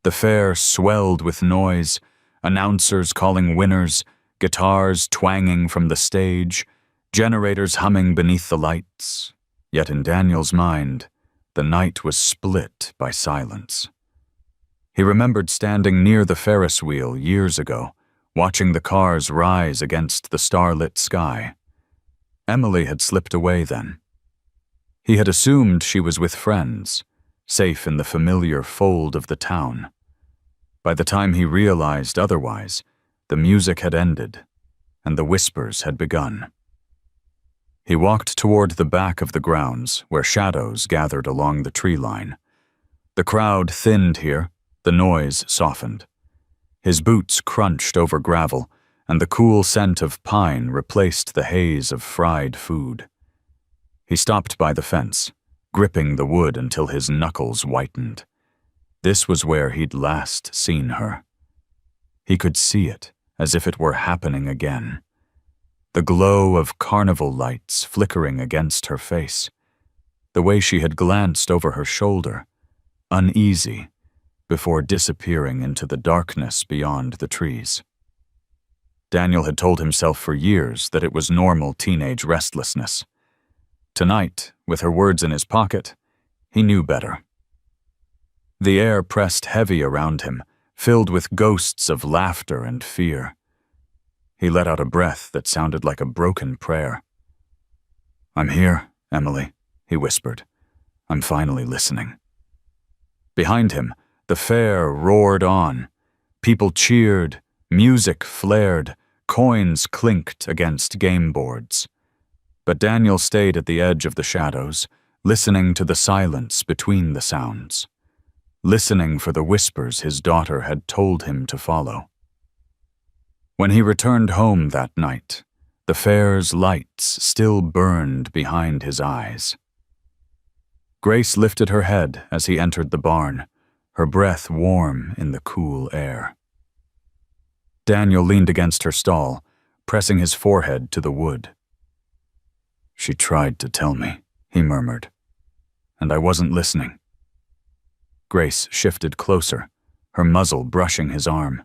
The fair swelled with noise, announcers calling winners, guitars twanging from the stage, generators humming beneath the lights. Yet in Daniel's mind, the night was split by silence. He remembered standing near the Ferris wheel years ago, watching the cars rise against the starlit sky. Emily had slipped away then. He had assumed she was with friends, safe in the familiar fold of the town. By the time he realized otherwise, the music had ended, and the whispers had begun. He walked toward the back of the grounds, where shadows gathered along the tree line. The crowd thinned here, the noise softened. His boots crunched over gravel, and the cool scent of pine replaced the haze of fried food. He stopped by the fence, gripping the wood until his knuckles whitened. This was where he'd last seen her. He could see it, as if it were happening again. The glow of carnival lights flickering against her face. The way she had glanced over her shoulder, uneasy, before disappearing into the darkness beyond the trees. Daniel had told himself for years that it was normal teenage restlessness. Tonight, with her words in his pocket, he knew better. The air pressed heavy around him, filled with ghosts of laughter and fear. He let out a breath that sounded like a broken prayer. "I'm here, Emily," he whispered. "I'm finally listening." Behind him, the fair roared on. People cheered, music flared, coins clinked against game boards. But Daniel stayed at the edge of the shadows, listening to the silence between the sounds, listening for the whispers his daughter had told him to follow. When he returned home that night, the fair's lights still burned behind his eyes. Grace lifted her head as he entered the barn, her breath warm in the cool air. Daniel leaned against her stall, pressing his forehead to the wood. "She tried to tell me," he murmured, "and I wasn't listening." Grace shifted closer, her muzzle brushing his arm.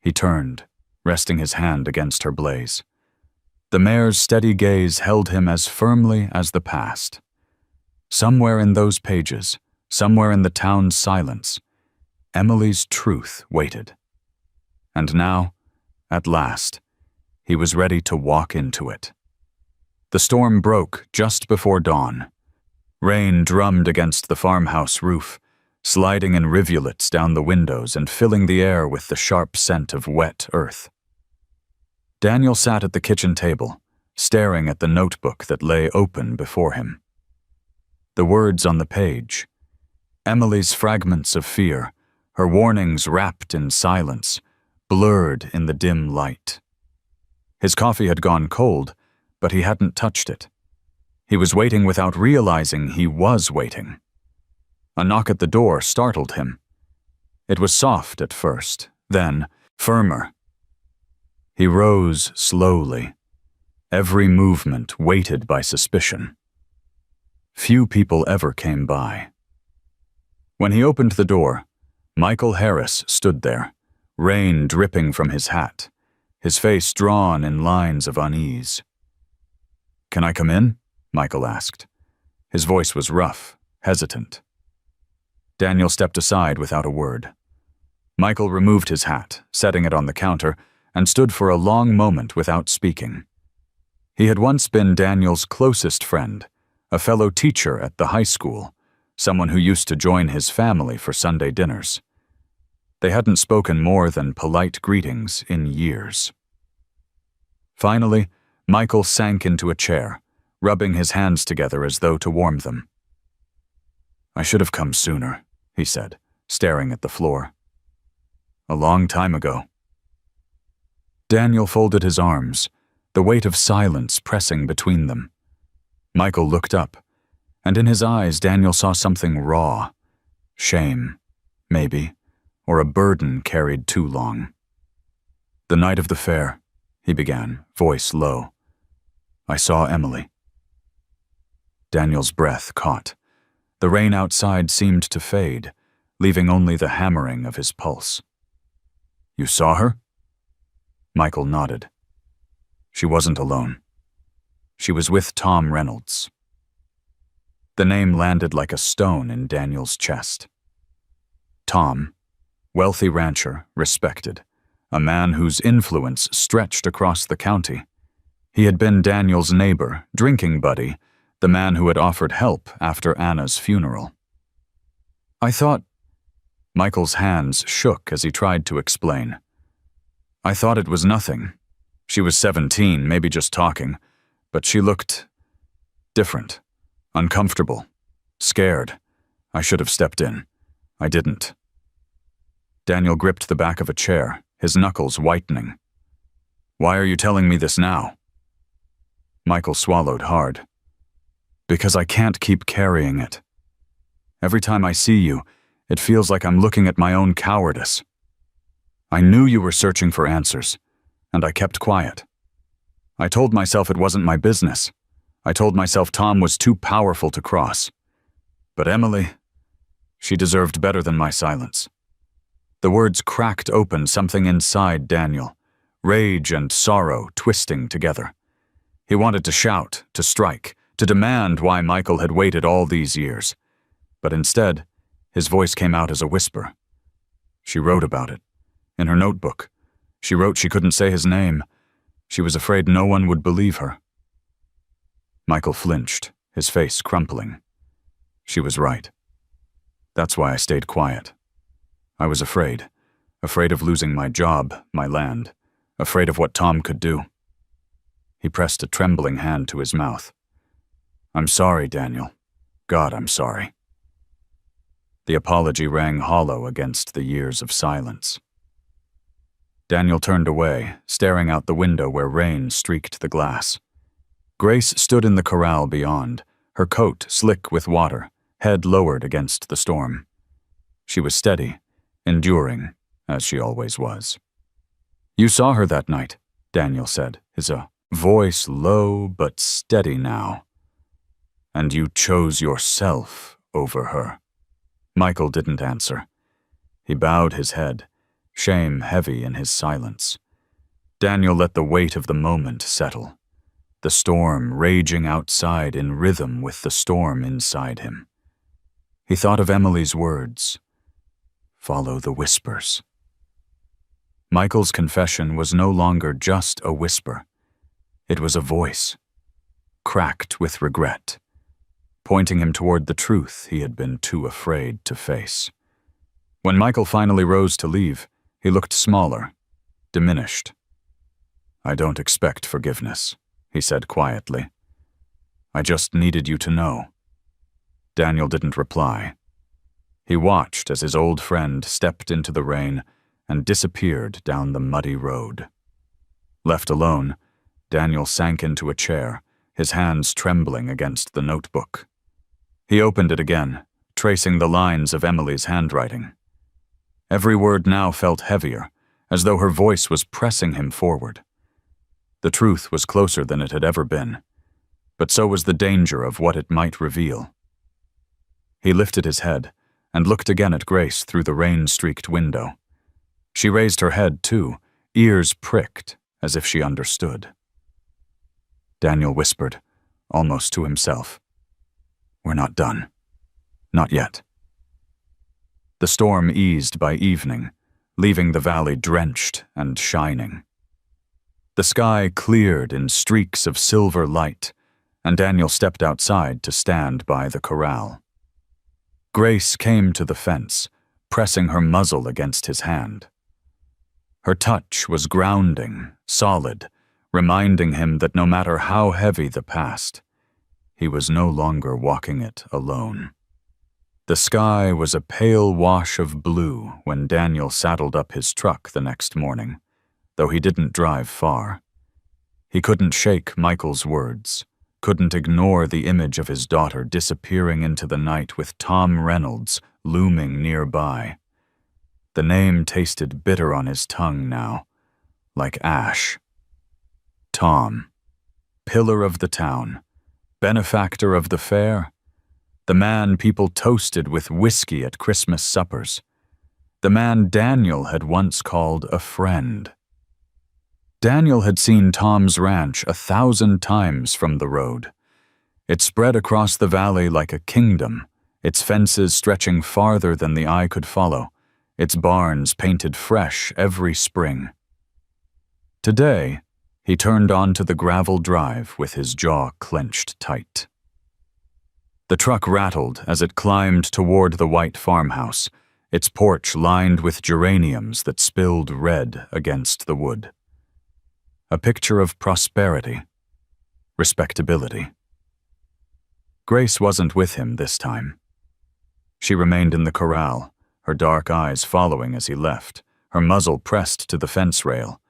He turned, resting his hand against her blaze. The mare's steady gaze held him as firmly as the past. Somewhere in those pages, somewhere in the town's silence, Emily's truth waited. And now, at last, he was ready to walk into it. The storm broke just before dawn. Rain drummed against the farmhouse roof, sliding in rivulets down the windows and filling the air with the sharp scent of wet earth. Daniel sat at the kitchen table, staring at the notebook that lay open before him. The words on the page, Emily's fragments of fear, her warnings wrapped in silence, blurred in the dim light. His coffee had gone cold, but he hadn't touched it. He was waiting without realizing he was waiting. A knock at the door startled him. It was soft at first, then firmer. He rose slowly, every movement weighted by suspicion. Few people ever came by. When he opened the door, Michael Harris stood there, rain dripping from his hat, his face drawn in lines of unease. "Can I come in?" Michael asked. His voice was rough, hesitant. Daniel stepped aside without a word. Michael removed his hat, setting it on the counter, and stood for a long moment without speaking. He had once been Daniel's closest friend, a fellow teacher at the high school, someone who used to join his family for Sunday dinners. They hadn't spoken more than polite greetings in years. Finally, Michael sank into a chair, rubbing his hands together as though to warm them. "I should have come sooner," he said, staring at the floor. "A long time ago." Daniel folded his arms, the weight of silence pressing between them. Michael looked up, and in his eyes Daniel saw something raw. Shame, maybe, or a burden carried too long. "The night of the fair," he began, voice low. "I saw Emily." Daniel's breath caught. The rain outside seemed to fade, leaving only the hammering of his pulse. "You saw her?" Michael nodded. She wasn't alone. She was with Tom Reynolds. The name landed like a stone in Daniel's chest. Tom, wealthy rancher, respected, a man whose influence stretched across the county. He had been Daniel's neighbor, drinking buddy, the man who had offered help after Anna's funeral. "I thought—" Michael's hands shook as he tried to explain. "I thought it was nothing. She was 17, maybe just talking, but she looked different, uncomfortable, scared. I should have stepped in. I didn't." Daniel gripped the back of a chair, his knuckles whitening. "Why are you telling me this now?" Michael swallowed hard. "Because I can't keep carrying it. Every time I see you, it feels like I'm looking at my own cowardice. I knew you were searching for answers, and I kept quiet. I told myself it wasn't my business. I told myself Tom was too powerful to cross. But Emily, she deserved better than my silence." The words cracked open something inside Daniel, rage and sorrow twisting together. He wanted to shout, to strike, to demand why Michael had waited all these years. But instead, his voice came out as a whisper. "She wrote about it. In her notebook. She wrote she couldn't say his name. She was afraid no one would believe her." Michael flinched, his face crumpling. She was right. That's why I stayed quiet. I was afraid of losing my job, my land, afraid of what Tom could do. He pressed a trembling hand to his mouth. "I'm sorry, Daniel. God, I'm sorry." The apology rang hollow against the years of silence. Daniel turned away, staring out the window where rain streaked the glass. Grace stood in the corral beyond, her coat slick with water, head lowered against the storm. She was steady, enduring, as she always was. "You saw her that night," Daniel said, his voice low but steady now. "And you chose yourself over her." Michael didn't answer. He bowed his head, shame heavy in his silence. Daniel let the weight of the moment settle, the storm raging outside in rhythm with the storm inside him. He thought of Emily's words, "Follow the whispers." Michael's confession was no longer just a whisper. It was a voice, cracked with regret, pointing him toward the truth he had been too afraid to face. When Michael finally rose to leave, he looked smaller, diminished. "I don't expect forgiveness," he said quietly. "I just needed you to know." Daniel didn't reply. He watched as his old friend stepped into the rain and disappeared down the muddy road. Left alone, Daniel sank into a chair, his hands trembling against the notebook. He opened it again, tracing the lines of Emily's handwriting. Every word now felt heavier, as though her voice was pressing him forward. The truth was closer than it had ever been, but so was the danger of what it might reveal. He lifted his head and looked again at Grace through the rain-streaked window. She raised her head, too, ears pricked, as if she understood. Daniel whispered, almost to himself, "We're not done. Not yet." The storm eased by evening, leaving the valley drenched and shining. The sky cleared in streaks of silver light, and Daniel stepped outside to stand by the corral. Grace came to the fence, pressing her muzzle against his hand. Her touch was grounding, solid, reminding him that no matter how heavy the past, he was no longer walking it alone. The sky was a pale wash of blue when Daniel saddled up his truck the next morning, though he didn't drive far. He couldn't shake Michael's words, couldn't ignore the image of his daughter disappearing into the night with Tom Reynolds looming nearby. The name tasted bitter on his tongue now, like ash. Tom, pillar of the town, benefactor of the fair, the man people toasted with whiskey at Christmas suppers, the man Daniel had once called a friend. Daniel had seen Tom's ranch 1,000 times from the road. It spread across the valley like a kingdom, its fences stretching farther than the eye could follow, its barns painted fresh every spring. Today, he turned onto the gravel drive with his jaw clenched tight. The truck rattled as it climbed toward the white farmhouse, its porch lined with geraniums that spilled red against the wood. A picture of prosperity, respectability. Grace wasn't with him this time. She remained in the corral, her dark eyes following as he left, her muzzle pressed to the fence rail.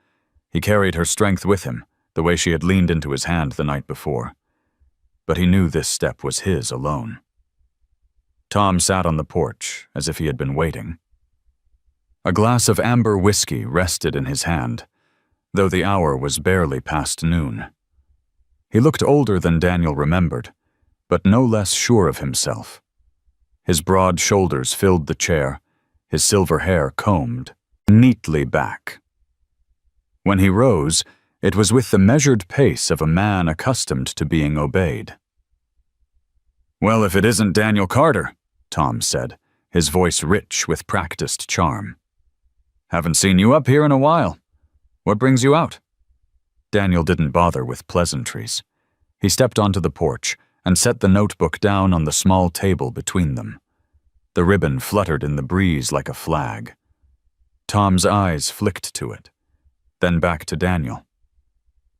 He carried her strength with him, the way she had leaned into his hand the night before. But he knew this step was his alone. Tom sat on the porch, as if he had been waiting. A glass of amber whiskey rested in his hand, though the hour was barely past noon. He looked older than Daniel remembered, but no less sure of himself. His broad shoulders filled the chair, his silver hair combed neatly back. When he rose, it was with the measured pace of a man accustomed to being obeyed. "Well, if it isn't Daniel Carter," Tom said, his voice rich with practiced charm. "Haven't seen you up here in a while. What brings you out?" Daniel didn't bother with pleasantries. He stepped onto the porch and set the notebook down on the small table between them. The ribbon fluttered in the breeze like a flag. Tom's eyes flicked to it, then back to Daniel.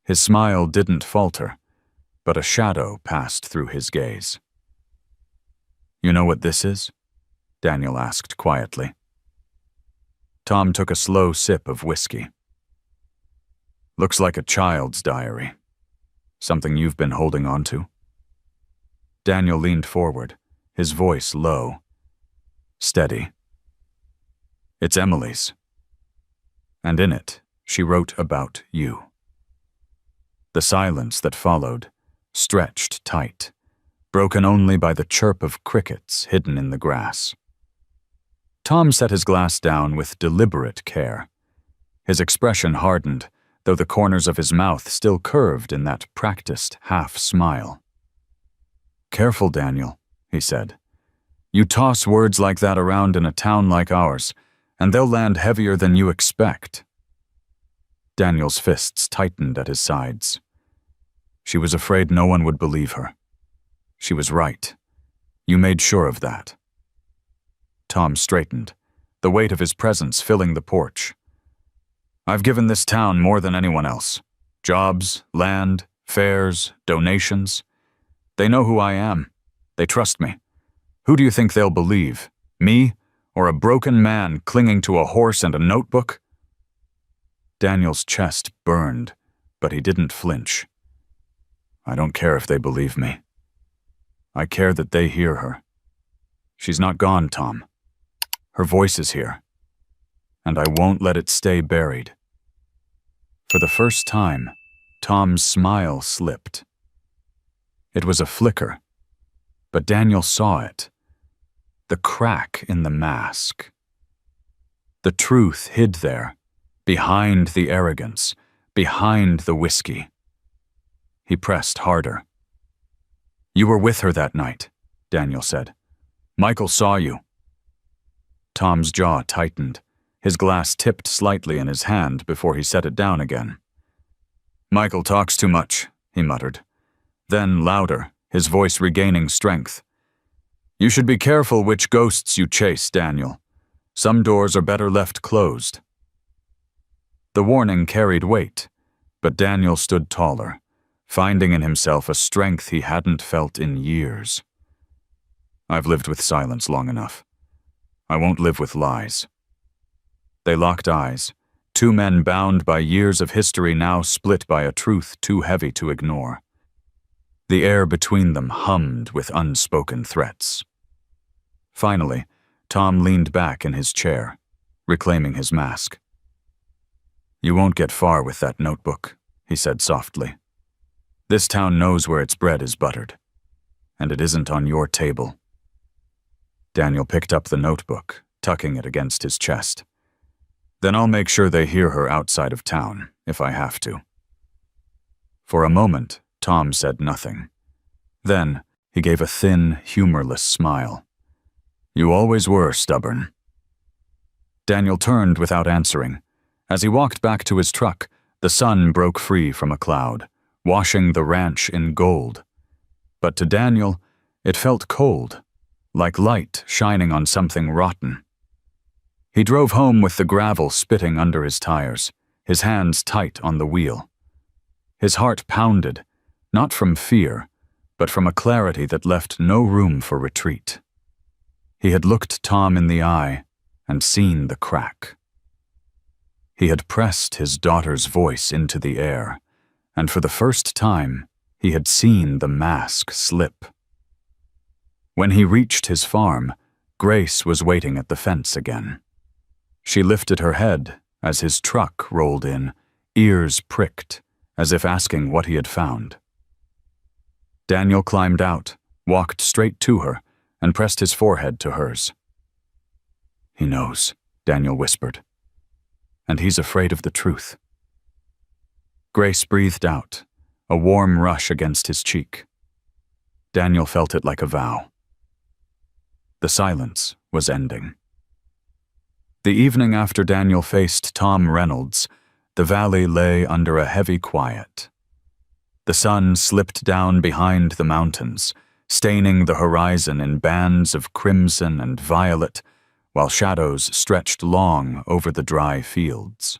His smile didn't falter, but a shadow passed through his gaze. "You know what this is?" Daniel asked quietly. Tom took a slow sip of whiskey. "Looks like a child's diary. Something you've been holding on to?" Daniel leaned forward, his voice low, steady. "It's Emily's. And in it, she wrote about you." The silence that followed stretched tight, broken only by the chirp of crickets hidden in the grass. Tom set his glass down with deliberate care. His expression hardened, though the corners of his mouth still curved in that practiced half-smile. "Careful, Daniel," he said. "You toss words like that around in a town like ours, and they'll land heavier than you expect." Daniel's fists tightened at his sides. She was afraid no one would believe her. She was right. You made sure of that. Tom straightened, the weight of his presence filling the porch. "I've given this town more than anyone else. Jobs, land, fairs, donations. They know who I am. They trust me. Who do you think they'll believe? Me, or a broken man clinging to a horse and a notebook?" Daniel's chest burned, but he didn't flinch. "I don't care if they believe me. I care that they hear her. She's not gone, Tom. Her voice is here, and I won't let it stay buried." For the first time, Tom's smile slipped. It was a flicker, but Daniel saw it. The crack in the mask. The truth hid there, behind the arrogance, behind the whiskey. He pressed harder. "You were with her that night," Daniel said. "Michael saw you." Tom's jaw tightened. His glass tipped slightly in his hand before he set it down again. "Michael talks too much," he muttered. Then, louder, his voice regaining strength. "You should be careful which ghosts you chase, Daniel. Some doors are better left closed." The warning carried weight, but Daniel stood taller, finding in himself a strength he hadn't felt in years. "I've lived with silence long enough. I won't live with lies." They locked eyes, two men bound by years of history now split by a truth too heavy to ignore. The air between them hummed with unspoken threats. Finally, Tom leaned back in his chair, reclaiming his mask. "You won't get far with that notebook," he said softly. "This town knows where its bread is buttered, and it isn't on your table." Daniel picked up the notebook, tucking it against his chest. "Then I'll make sure they hear her outside of town, if I have to." For a moment, Tom said nothing. Then, he gave a thin, humorless smile. "You always were stubborn." Daniel turned without answering. As he walked back to his truck, the sun broke free from a cloud, washing the ranch in gold. But to Daniel, it felt cold, like light shining on something rotten. He drove home with the gravel spitting under his tires, his hands tight on the wheel. His heart pounded, not from fear, but from a clarity that left no room for retreat. He had looked Tom in the eye and seen the crack. He had pressed his daughter's voice into the air, and for the first time, he had seen the mask slip. When he reached his farm, Grace was waiting at the fence again. She lifted her head as his truck rolled in, ears pricked, as if asking what he had found. Daniel climbed out, walked straight to her, and pressed his forehead to hers. "He knows," Daniel whispered. "And he's afraid of the truth." Grace breathed out, a warm rush against his cheek. Daniel felt it like a vow. The silence was ending. The evening after Daniel faced Tom Reynolds, the valley lay under a heavy quiet. The sun slipped down behind the mountains, staining the horizon in bands of crimson and violet, while shadows stretched long over the dry fields.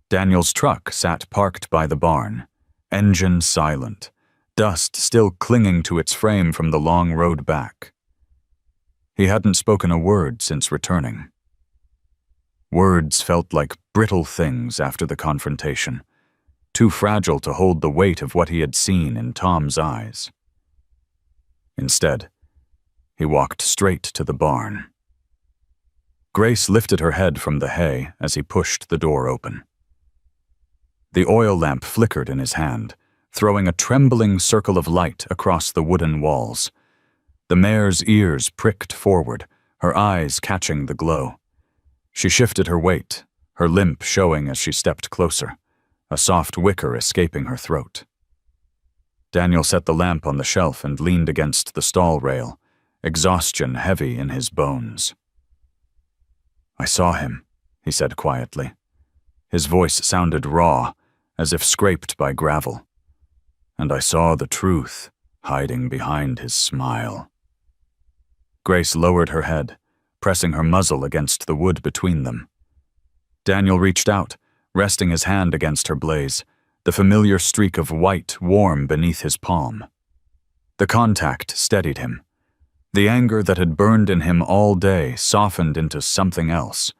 Daniel's truck sat parked by the barn, engine silent, dust still clinging to its frame from the long road back. He hadn't spoken a word since returning. Words felt like brittle things after the confrontation, too fragile to hold the weight of what he had seen in Tom's eyes. Instead, he walked straight to the barn. Grace lifted her head from the hay as he pushed the door open. The oil lamp flickered in his hand, throwing a trembling circle of light across the wooden walls. The mare's ears pricked forward, her eyes catching the glow. She shifted her weight, her limp showing as she stepped closer, a soft wicker escaping her throat. Daniel set the lamp on the shelf and leaned against the stall rail, exhaustion heavy in his bones. "I saw him," he said quietly. His voice sounded raw, as if scraped by gravel. "And I saw the truth hiding behind his smile." Grace lowered her head, pressing her muzzle against the wood between them. Daniel reached out, resting his hand against her blaze, the familiar streak of white warm beneath his palm. The contact steadied him. The anger that had burned in him all day softened into something else.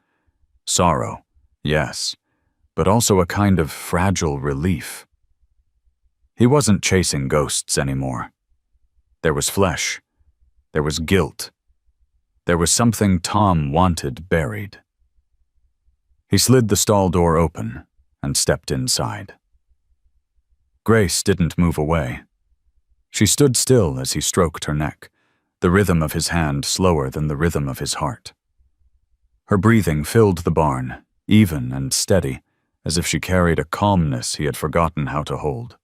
Sorrow, yes, but also a kind of fragile relief. He wasn't chasing ghosts anymore. There was flesh. There was guilt. There was something Tom wanted buried. He slid the stall door open and stepped inside. Grace didn't move away. She stood still as he stroked her neck, the rhythm of his hand slower than the rhythm of his heart. Her breathing filled the barn, even and steady, as if she carried a calmness he had forgotten how to hold.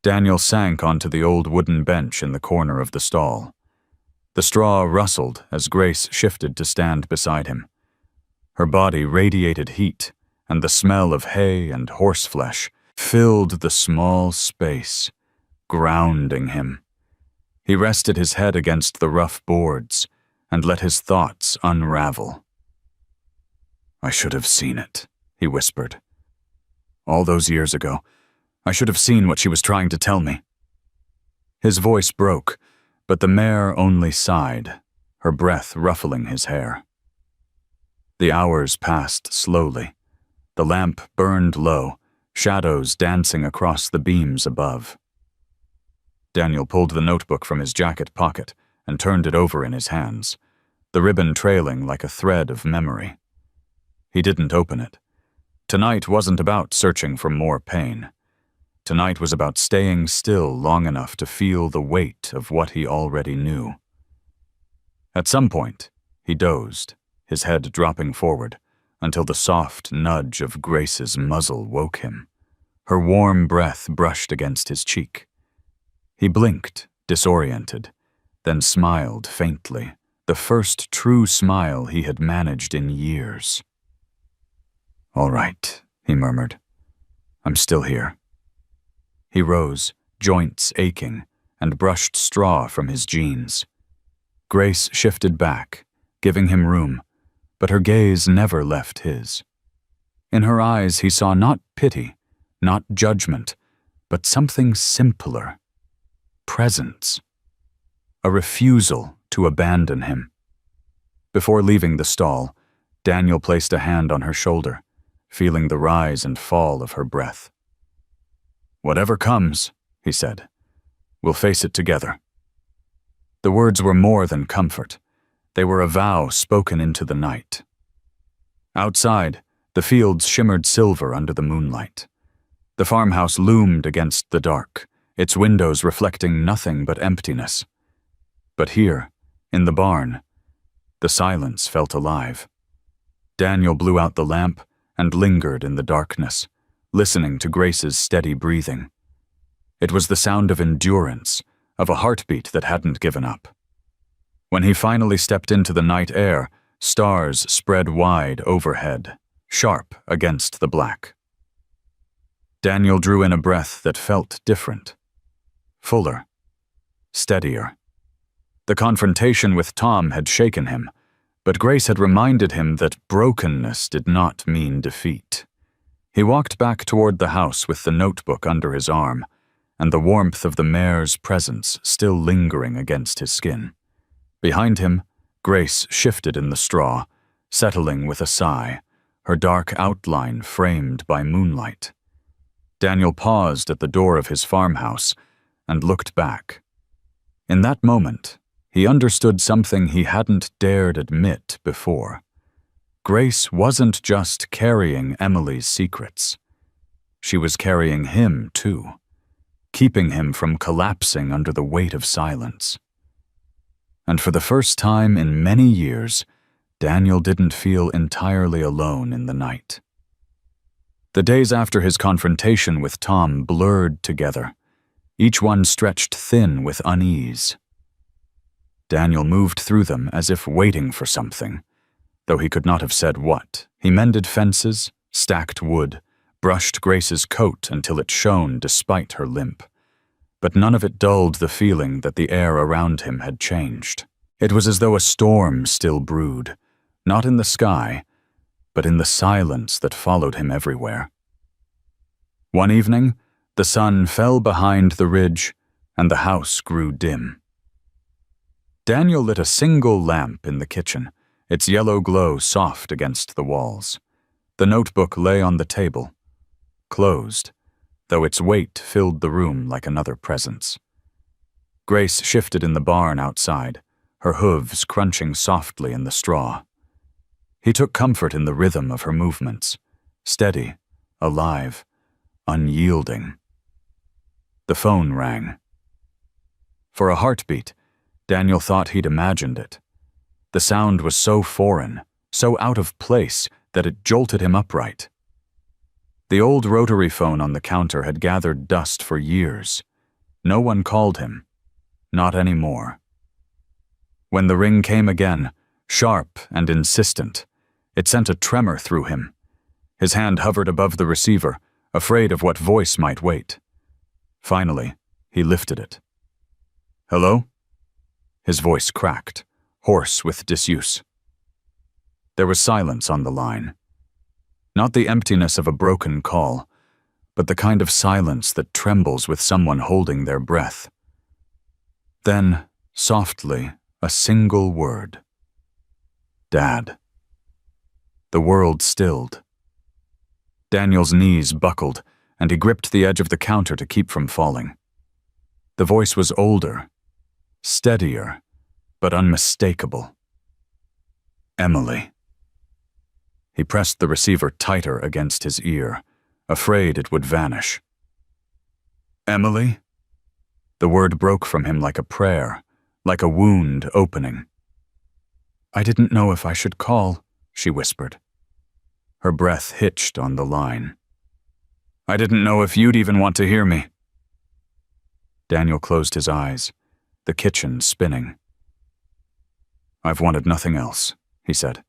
Daniel sank onto the old wooden bench in the corner of the stall. The straw rustled as Grace shifted to stand beside him. Her body radiated heat, and the smell of hay and horseflesh filled the small space, grounding him. He rested his head against the rough boards and let his thoughts unravel. "I should have seen it," he whispered. "All those years ago, I should have seen what she was trying to tell me." His voice broke, but the mare only sighed, her breath ruffling his hair. The hours passed slowly. The lamp burned low, shadows dancing across the beams above. Daniel pulled the notebook from his jacket pocket and turned it over in his hands, the ribbon trailing like a thread of memory. He didn't open it. Tonight wasn't about searching for more pain. Tonight was about staying still long enough to feel the weight of what he already knew. At some point, he dozed, his head dropping forward, until the soft nudge of Grace's muzzle woke him. Her warm breath brushed against his cheek. He blinked, disoriented, then smiled faintly, the first true smile he had managed in years. "All right," he murmured. "I'm still here." He rose, joints aching, and brushed straw from his jeans. Grace shifted back, giving him room, but her gaze never left his. In her eyes he saw not pity, not judgment, but something simpler. Presence. A refusal to abandon him. Before leaving the stall, Daniel placed a hand on her shoulder, feeling the rise and fall of her breath. "Whatever comes," he said, "we'll face it together." The words were more than comfort. They were a vow spoken into the night. Outside, the fields shimmered silver under the moonlight. The farmhouse loomed against the dark, its windows reflecting nothing but emptiness. But here, in the barn, the silence felt alive. Daniel blew out the lamp and lingered in the darkness, listening to Grace's steady breathing. It was the sound of endurance, of a heartbeat that hadn't given up. When he finally stepped into the night air, stars spread wide overhead, sharp against the black. Daniel drew in a breath that felt different. Fuller. Steadier. The confrontation with Tom had shaken him, but Grace had reminded him that brokenness did not mean defeat. He walked back toward the house with the notebook under his arm, and the warmth of the mare's presence still lingering against his skin. Behind him, Grace shifted in the straw, settling with a sigh, her dark outline framed by moonlight. Daniel paused at the door of his farmhouse and looked back. In that moment, he understood something he hadn't dared admit before. Grace wasn't just carrying Emily's secrets. She was carrying him, too, keeping him from collapsing under the weight of silence. And for the first time in many years, Daniel didn't feel entirely alone in the night. The days after his confrontation with Tom blurred together, each one stretched thin with unease. Daniel moved through them as if waiting for something, though he could not have said what. He mended fences, stacked wood, brushed Grace's coat until it shone despite her limp. But none of it dulled the feeling that the air around him had changed. It was as though a storm still brewed, not in the sky, but in the silence that followed him everywhere. One evening, the sun fell behind the ridge, and the house grew dim. Daniel lit a single lamp in the kitchen, its yellow glow soft against the walls. The notebook lay on the table, closed, though its weight filled the room like another presence. Grace shifted in the barn outside, her hooves crunching softly in the straw. He took comfort in the rhythm of her movements, steady, alive, unyielding. The phone rang. For a heartbeat, Daniel thought he'd imagined it. The sound was so foreign, so out of place, that it jolted him upright. The old rotary phone on the counter had gathered dust for years. No one called him. Not anymore. When the ring came again, sharp and insistent, it sent a tremor through him. His hand hovered above the receiver, afraid of what voice might wait. Finally, he lifted it. "Hello?" His voice cracked, hoarse with disuse. There was silence on the line. Not the emptiness of a broken call, but the kind of silence that trembles with someone holding their breath. Then, softly, a single word. "Dad." The world stilled. Daniel's knees buckled, and he gripped the edge of the counter to keep from falling. The voice was older, steadier, but unmistakable. "Emily." He pressed the receiver tighter against his ear, afraid it would vanish. "Emily?" The word broke from him like a prayer, like a wound opening. "I didn't know if I should call," she whispered. Her breath hitched on the line. "I didn't know if you'd even want to hear me." Daniel closed his eyes, the kitchen spinning. "I've wanted nothing else," he said.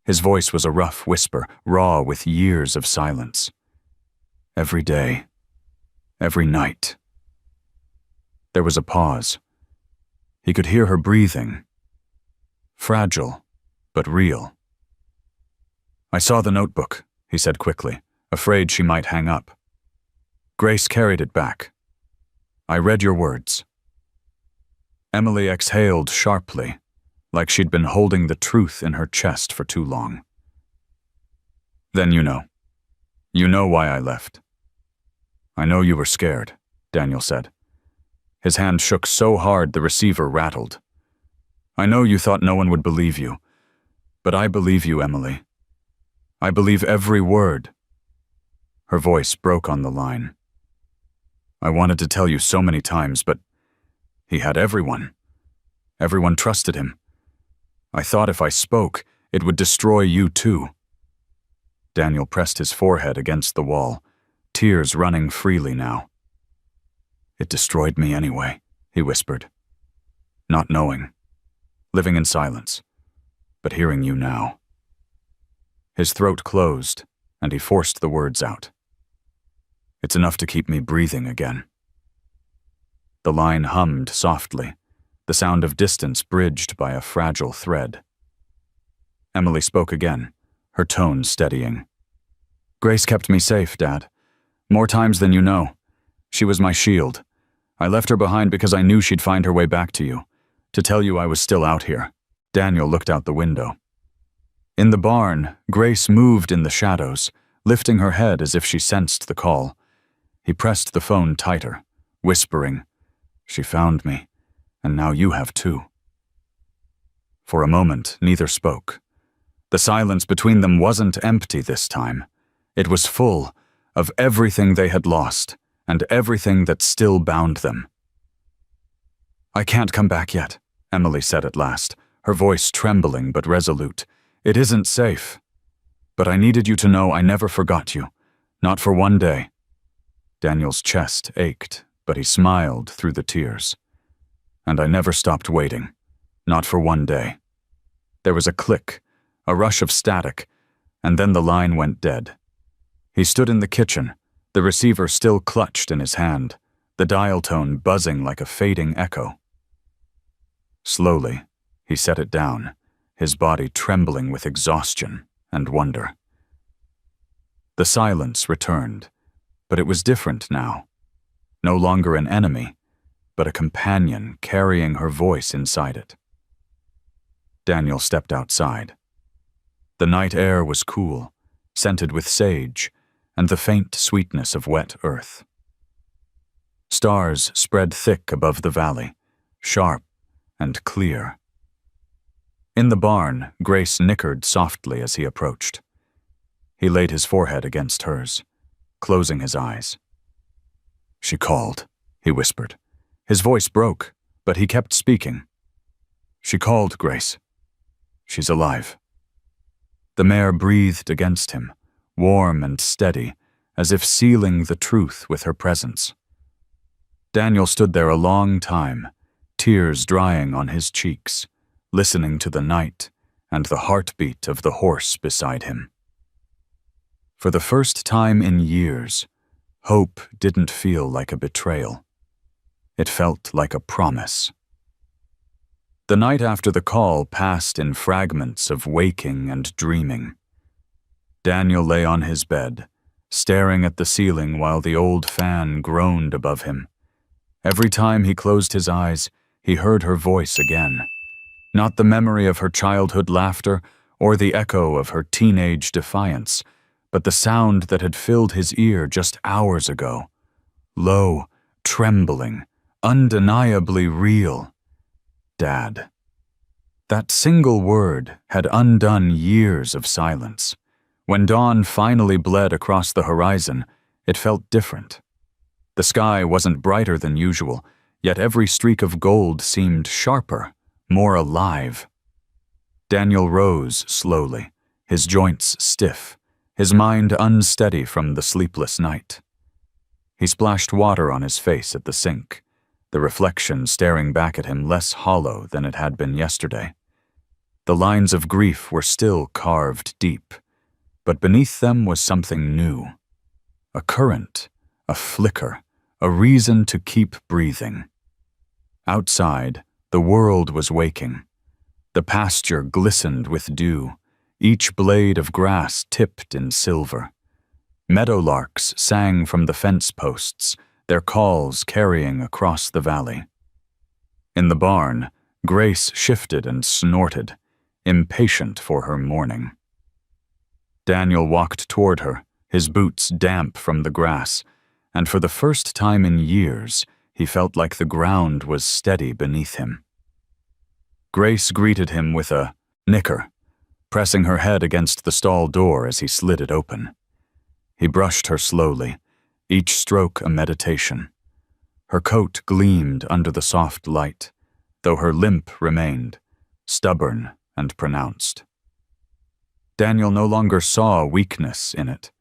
His voice was a rough whisper, raw with years of silence. "Every day, every night." There was a pause. He could hear her breathing. Fragile, but real. "I saw the notebook," he said quickly, afraid she might hang up. "Grace carried it back. I read your words." Emily exhaled sharply, like she'd been holding the truth in her chest for too long. "Then you know. You know why I left." "I know you were scared," Daniel said. His hand shook so hard the receiver rattled. "I know you thought no one would believe you, but I believe you, Emily. I believe every word." Her voice broke on the line. "I wanted to tell you so many times, but he had everyone. Everyone trusted him. I thought if I spoke, it would destroy you too." Daniel pressed his forehead against the wall, tears running freely now. "It destroyed me anyway," he whispered. "Not knowing, living in silence, but hearing you now." His throat closed, and he forced the words out. "It's enough to keep me breathing again." The line hummed softly, the sound of distance bridged by a fragile thread. Emily spoke again, her tone steadying. "Grace kept me safe, Dad. More times than you know. She was my shield. I left her behind because I knew she'd find her way back to you, to tell you I was still out here." Daniel looked out the window. In the barn, Grace moved in the shadows, lifting her head as if she sensed the call. He pressed the phone tighter, whispering, "She found me, and now you have too." For a moment, neither spoke. The silence between them wasn't empty this time. It was full of everything they had lost and everything that still bound them. "I can't come back yet," Emily said at last, her voice trembling but resolute. "It isn't safe. But I needed you to know I never forgot you, not for one day." Daniel's chest ached, but he smiled through the tears. "And I never stopped waiting, not for one day." There was a click, a rush of static, and then the line went dead. He stood in the kitchen, the receiver still clutched in his hand, the dial tone buzzing like a fading echo. Slowly, he set it down, his body trembling with exhaustion and wonder. The silence returned, but it was different now. No longer an enemy, but a companion carrying her voice inside it. Daniel stepped outside. The night air was cool, scented with sage and the faint sweetness of wet earth. Stars spread thick above the valley, sharp and clear. In the barn, Grace nickered softly as he approached. He laid his forehead against hers, closing his eyes. "She called," he whispered. His voice broke, but he kept speaking. "She called, Grace. She's alive." The mare breathed against him, warm and steady, as if sealing the truth with her presence. Daniel stood there a long time, tears drying on his cheeks, listening to the night and the heartbeat of the horse beside him. For the first time in years, hope didn't feel like a betrayal. It felt like a promise. The night after the call passed in fragments of waking and dreaming. Daniel lay on his bed, staring at the ceiling while the old fan groaned above him. Every time he closed his eyes, he heard her voice again. Not the memory of her childhood laughter or the echo of her teenage defiance, but the sound that had filled his ear just hours ago. Low, trembling, undeniably real. Dad. That single word had undone years of silence. When dawn finally bled across the horizon, it felt different. The sky wasn't brighter than usual, yet every streak of gold seemed sharper, more alive. Daniel rose slowly, his joints stiff, his mind unsteady from the sleepless night. He splashed water on his face at the sink, the reflection staring back at him less hollow than it had been yesterday. The lines of grief were still carved deep, but beneath them was something new. A current, a flicker, a reason to keep breathing. Outside, the world was waking. The pasture glistened with dew, each blade of grass tipped in silver. Meadowlarks sang from the fence posts, their calls carrying across the valley. In the barn, Grace shifted and snorted, impatient for her morning. Daniel walked toward her, his boots damp from the grass, and for the first time in years, he felt like the ground was steady beneath him. Grace greeted him with a "nicker," pressing her head against the stall door as he slid it open. He brushed her slowly, each stroke a meditation. Her coat gleamed under the soft light, though her limp remained, stubborn and pronounced. Daniel no longer saw weakness in it.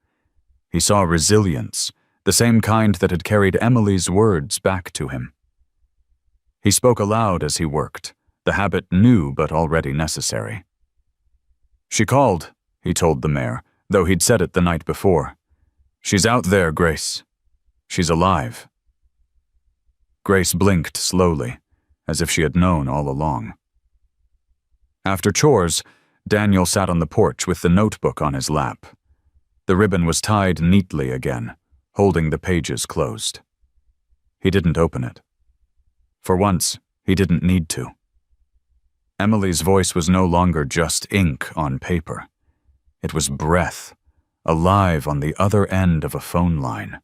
He saw resilience, the same kind that had carried Emily's words back to him. He spoke aloud as he worked, the habit new but already necessary. "She called," he told the mare, though he'd said it the night before. "She's out there, Grace. She's alive." Grace blinked slowly, as if she had known all along. After chores, Daniel sat on the porch with the notebook on his lap. The ribbon was tied neatly again, holding the pages closed. He didn't open it. For once, he didn't need to. Emily's voice was no longer just ink on paper. It was breath, alive on the other end of a phone line.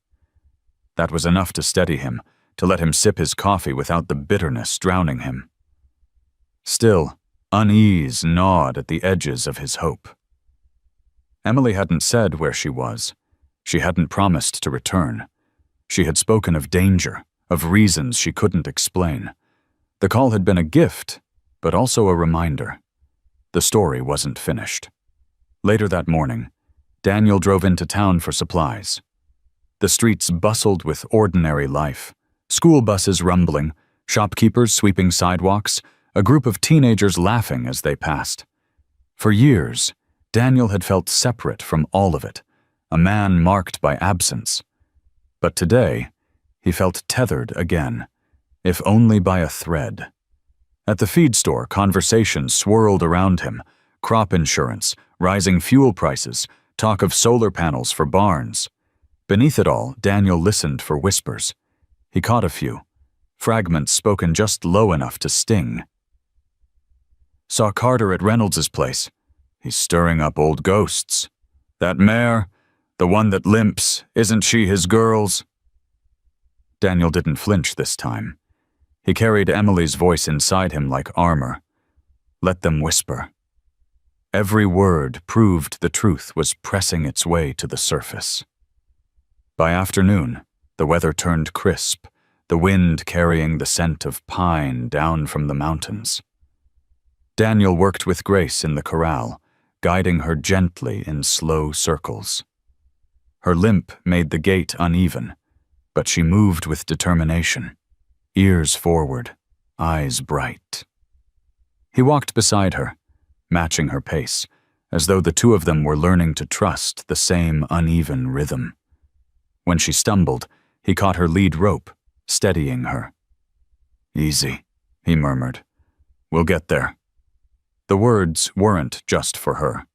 That was enough to steady him, to let him sip his coffee without the bitterness drowning him. Still, unease gnawed at the edges of his hope. Emily hadn't said where she was. She hadn't promised to return. She had spoken of danger, of reasons she couldn't explain. The call had been a gift, but also a reminder. The story wasn't finished. Later that morning, Daniel drove into town for supplies. The streets bustled with ordinary life. School buses rumbling, shopkeepers sweeping sidewalks, a group of teenagers laughing as they passed. For years, Daniel had felt separate from all of it, a man marked by absence. But today, he felt tethered again, if only by a thread. At the feed store, conversation swirled around him. Crop insurance, rising fuel prices, talk of solar panels for barns. Beneath it all, Daniel listened for whispers. He caught a few, fragments spoken just low enough to sting. "Saw Carter at Reynolds's place. He's stirring up old ghosts. That mare, the one that limps, isn't she his girl's?" Daniel didn't flinch this time. He carried Emily's voice inside him like armor. Let them whisper. Every word proved the truth was pressing its way to the surface. By afternoon, the weather turned crisp, the wind carrying the scent of pine down from the mountains. Daniel worked with Grace in the corral, guiding her gently in slow circles. Her limp made the gait uneven, but she moved with determination, ears forward, eyes bright. He walked beside her, matching her pace, as though the two of them were learning to trust the same uneven rhythm. When she stumbled, he caught her lead rope, steadying her. "Easy," he murmured. "We'll get there." The words weren't just for her.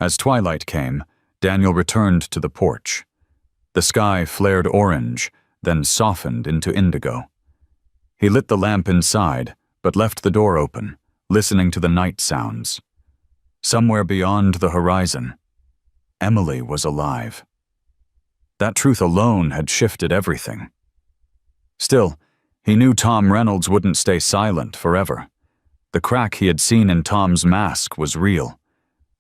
As twilight came, Daniel returned to the porch. The sky flared orange, then softened into indigo. He lit the lamp inside, but left the door open, listening to the night sounds. Somewhere beyond the horizon, Emily was alive. That truth alone had shifted everything. Still, he knew Tom Reynolds wouldn't stay silent forever. The crack he had seen in Tom's mask was real,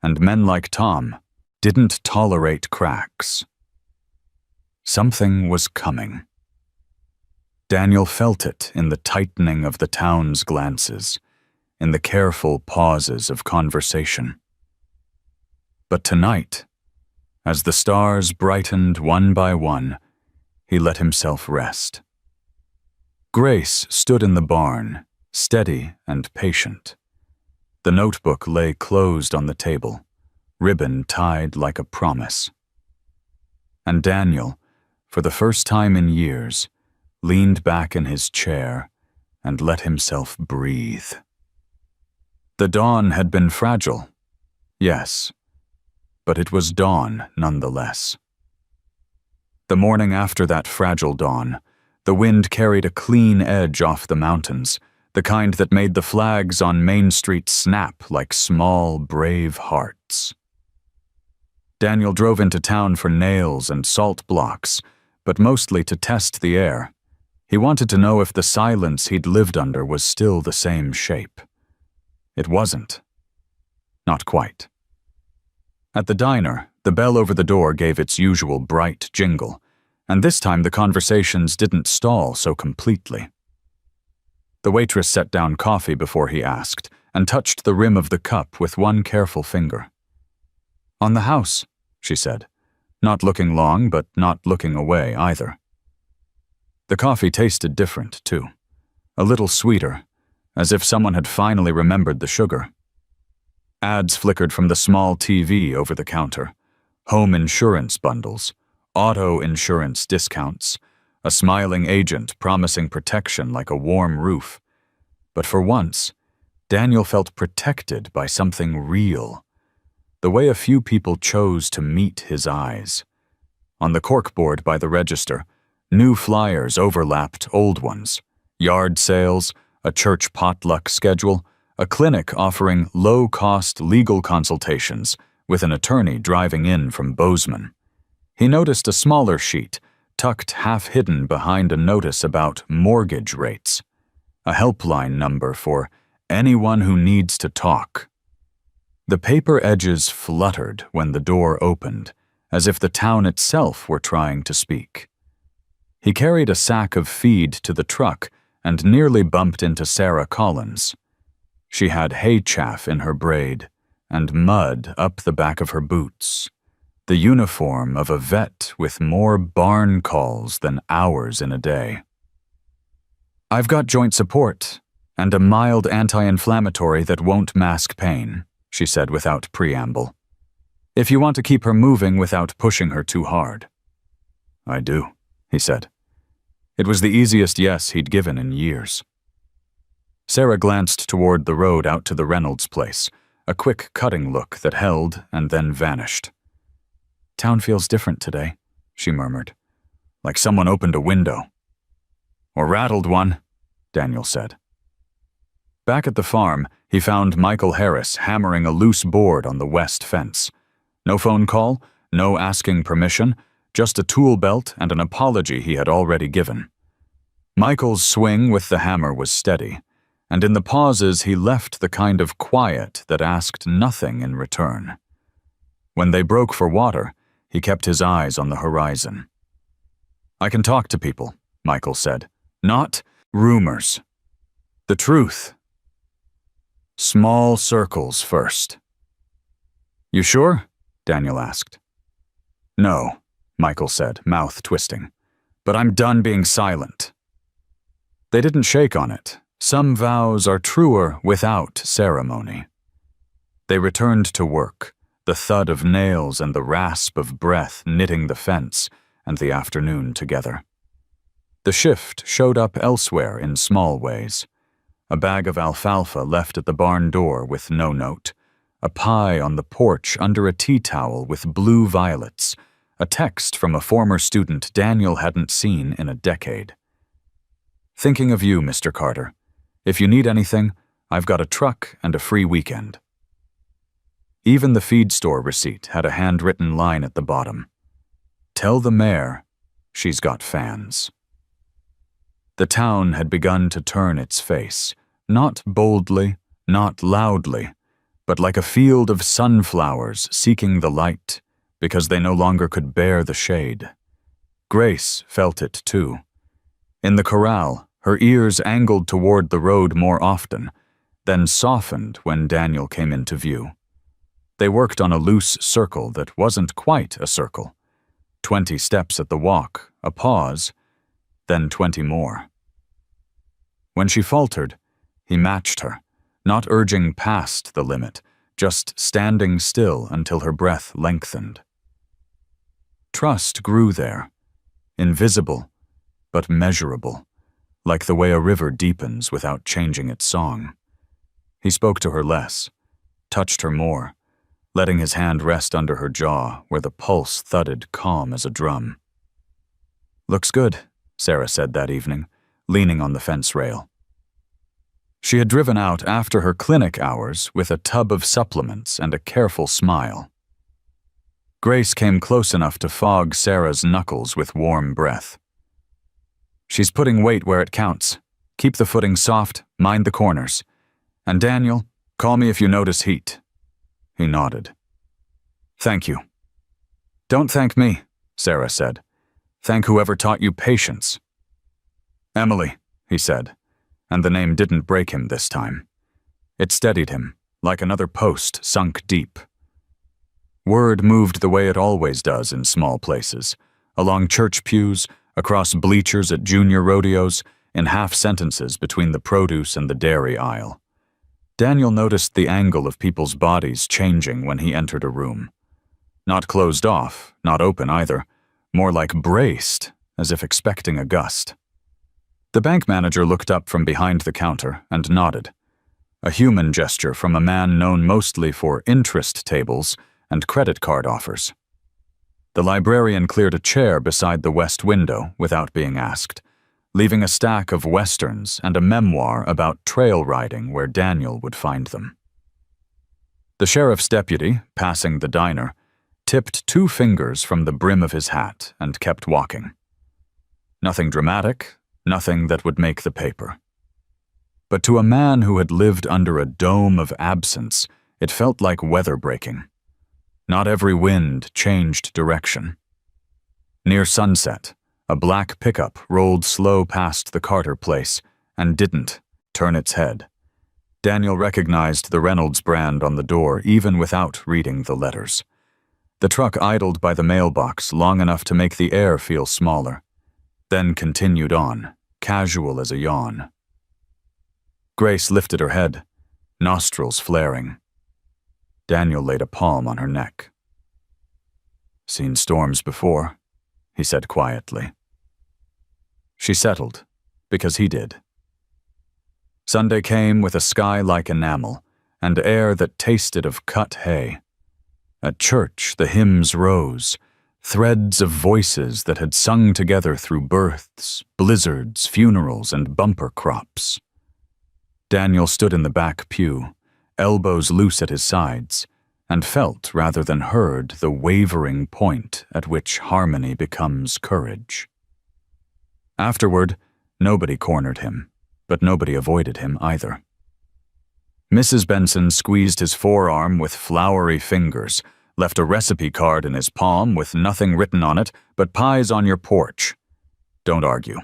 and men like Tom didn't tolerate cracks. Something was coming. Daniel felt it in the tightening of the town's glances, in the careful pauses of conversation. But tonight, as the stars brightened one by one, he let himself rest. Grace stood in the barn, steady and patient. The notebook lay closed on the table, ribbon tied like a promise. And Daniel, for the first time in years, leaned back in his chair and let himself breathe. The dawn had been fragile, yes, but it was dawn nonetheless. The morning after that fragile dawn, the wind carried a clean edge off the mountains, the kind that made the flags on Main Street snap like small, brave hearts. Daniel drove into town for nails and salt blocks, but mostly to test the air. He wanted to know if the silence he'd lived under was still the same shape. It wasn't. Not quite. At the diner, the bell over the door gave its usual bright jingle, and this time the conversations didn't stall so completely. The waitress set down coffee before he asked, and touched the rim of the cup with one careful finger. "On the house," she said, not looking long but not looking away either. The coffee tasted different, too, a little sweeter, as if someone had finally remembered the sugar. Ads flickered from the small TV over the counter, home insurance bundles, auto insurance discounts, a smiling agent promising protection like a warm roof. But for once, Daniel felt protected by something real, the way a few people chose to meet his eyes. On the corkboard by the register, new flyers overlapped old ones, yard sales, a church potluck schedule, a clinic offering low-cost legal consultations with an attorney driving in from Bozeman. He noticed a smaller sheet, tucked half-hidden behind a notice about mortgage rates, a helpline number for anyone who needs to talk. The paper edges fluttered when the door opened, as if the town itself were trying to speak. He carried a sack of feed to the truck and nearly bumped into Sarah Collins. She had hay chaff in her braid and mud up the back of her boots, the uniform of a vet with more barn calls than hours in a day. "I've got joint support and a mild anti-inflammatory that won't mask pain," she said without preamble. "If you want to keep her moving without pushing her too hard." "I do," he said. It was the easiest yes he'd given in years. Sarah glanced toward the road out to the Reynolds place, a quick cutting look that held and then vanished. "Town feels different today," she murmured, "like someone opened a window." "Or rattled one," Daniel said. Back at the farm, he found Michael Harris hammering a loose board on the west fence. No phone call, no asking permission, just a tool belt and an apology he had already given. Michael's swing with the hammer was steady, and in the pauses he left the kind of quiet that asked nothing in return. When they broke for water, he kept his eyes on the horizon. "I can talk to people," Michael said. "Not rumors. The truth. Small circles first." "You sure?" Daniel asked. "No," Michael said, mouth twisting. "But I'm done being silent." They didn't shake on it. Some vows are truer without ceremony. They returned to work, the thud of nails and the rasp of breath knitting the fence and the afternoon together. The shift showed up elsewhere in small ways. A bag of alfalfa left at the barn door with no note, a pie on the porch under a tea towel with blue violets, a text from a former student Daniel hadn't seen in a decade. "Thinking of you, Mr. Carter. If you need anything, I've got a truck and a free weekend." Even the feed store receipt had a handwritten line at the bottom. "Tell the mayor she's got fans." The town had begun to turn its face, not boldly, not loudly, but like a field of sunflowers seeking the light because they no longer could bear the shade. Grace felt it too. In the corral, her ears angled toward the road more often, then softened when Daniel came into view. They worked on a loose circle that wasn't quite a circle. 20 steps at the walk, a pause, then 20 more. When she faltered, he matched her, not urging past the limit, just standing still until her breath lengthened. Trust grew there, invisible, but measurable, like the way a river deepens without changing its song. He spoke to her less, touched her more, letting his hand rest under her jaw where the pulse thudded calm as a drum. "Looks good," Sarah said that evening, leaning on the fence rail. She had driven out after her clinic hours with a tub of supplements and a careful smile. Grace came close enough to fog Sarah's knuckles with warm breath. "She's putting weight where it counts. Keep the footing soft, mind the corners. And Daniel, call me if you notice heat." He nodded. "Thank you." "Don't thank me," Sarah said. "Thank whoever taught you patience." "Emily," he said, and the name didn't break him this time. It steadied him, like another post sunk deep. Word moved the way it always does in small places, along church pews, across bleachers at junior rodeos, in half-sentences between the produce and the dairy aisle. Daniel noticed the angle of people's bodies changing when he entered a room. Not closed off, not open either, more like braced, as if expecting a gust. The bank manager looked up from behind the counter and nodded, a human gesture from a man known mostly for interest tables and credit card offers. The librarian cleared a chair beside the west window without being asked, leaving a stack of westerns and a memoir about trail riding where Daniel would find them. The sheriff's deputy, passing the diner, tipped 2 fingers from the brim of his hat and kept walking. Nothing dramatic, nothing that would make the paper. But to a man who had lived under a dome of absence, it felt like weather breaking. Not every wind changed direction. Near sunset, a black pickup rolled slow past the Carter place and didn't turn its head. Daniel recognized the Reynolds brand on the door even without reading the letters. The truck idled by the mailbox long enough to make the air feel smaller, then continued on, casual as a yawn. Grace lifted her head, nostrils flaring. Daniel laid a palm on her neck. "Seen storms before," he said quietly. She settled, because he did. Sunday came with a sky like enamel and air that tasted of cut hay. At church, the hymns rose, threads of voices that had sung together through births, blizzards, funerals, and bumper crops. Daniel stood in the back pew, elbows loose at his sides, and felt rather than heard the wavering point at which harmony becomes courage. Afterward, nobody cornered him, but nobody avoided him either. Mrs. Benson squeezed his forearm with floury fingers, left a recipe card in his palm with nothing written on it but pies on your porch. Don't argue.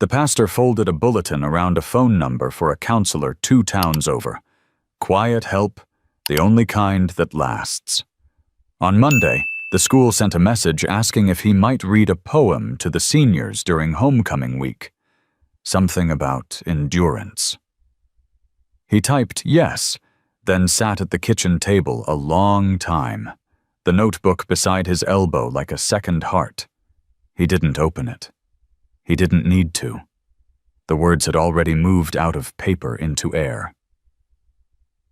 The pastor folded a bulletin around a phone number for a counselor 2 towns over. Quiet help, the only kind that lasts. On Monday, the school sent a message asking if he might read a poem to the seniors during homecoming week. Something about endurance. He typed yes, then sat at the kitchen table a long time, the notebook beside his elbow like a second heart. He didn't open it. He didn't need to. The words had already moved out of paper into air.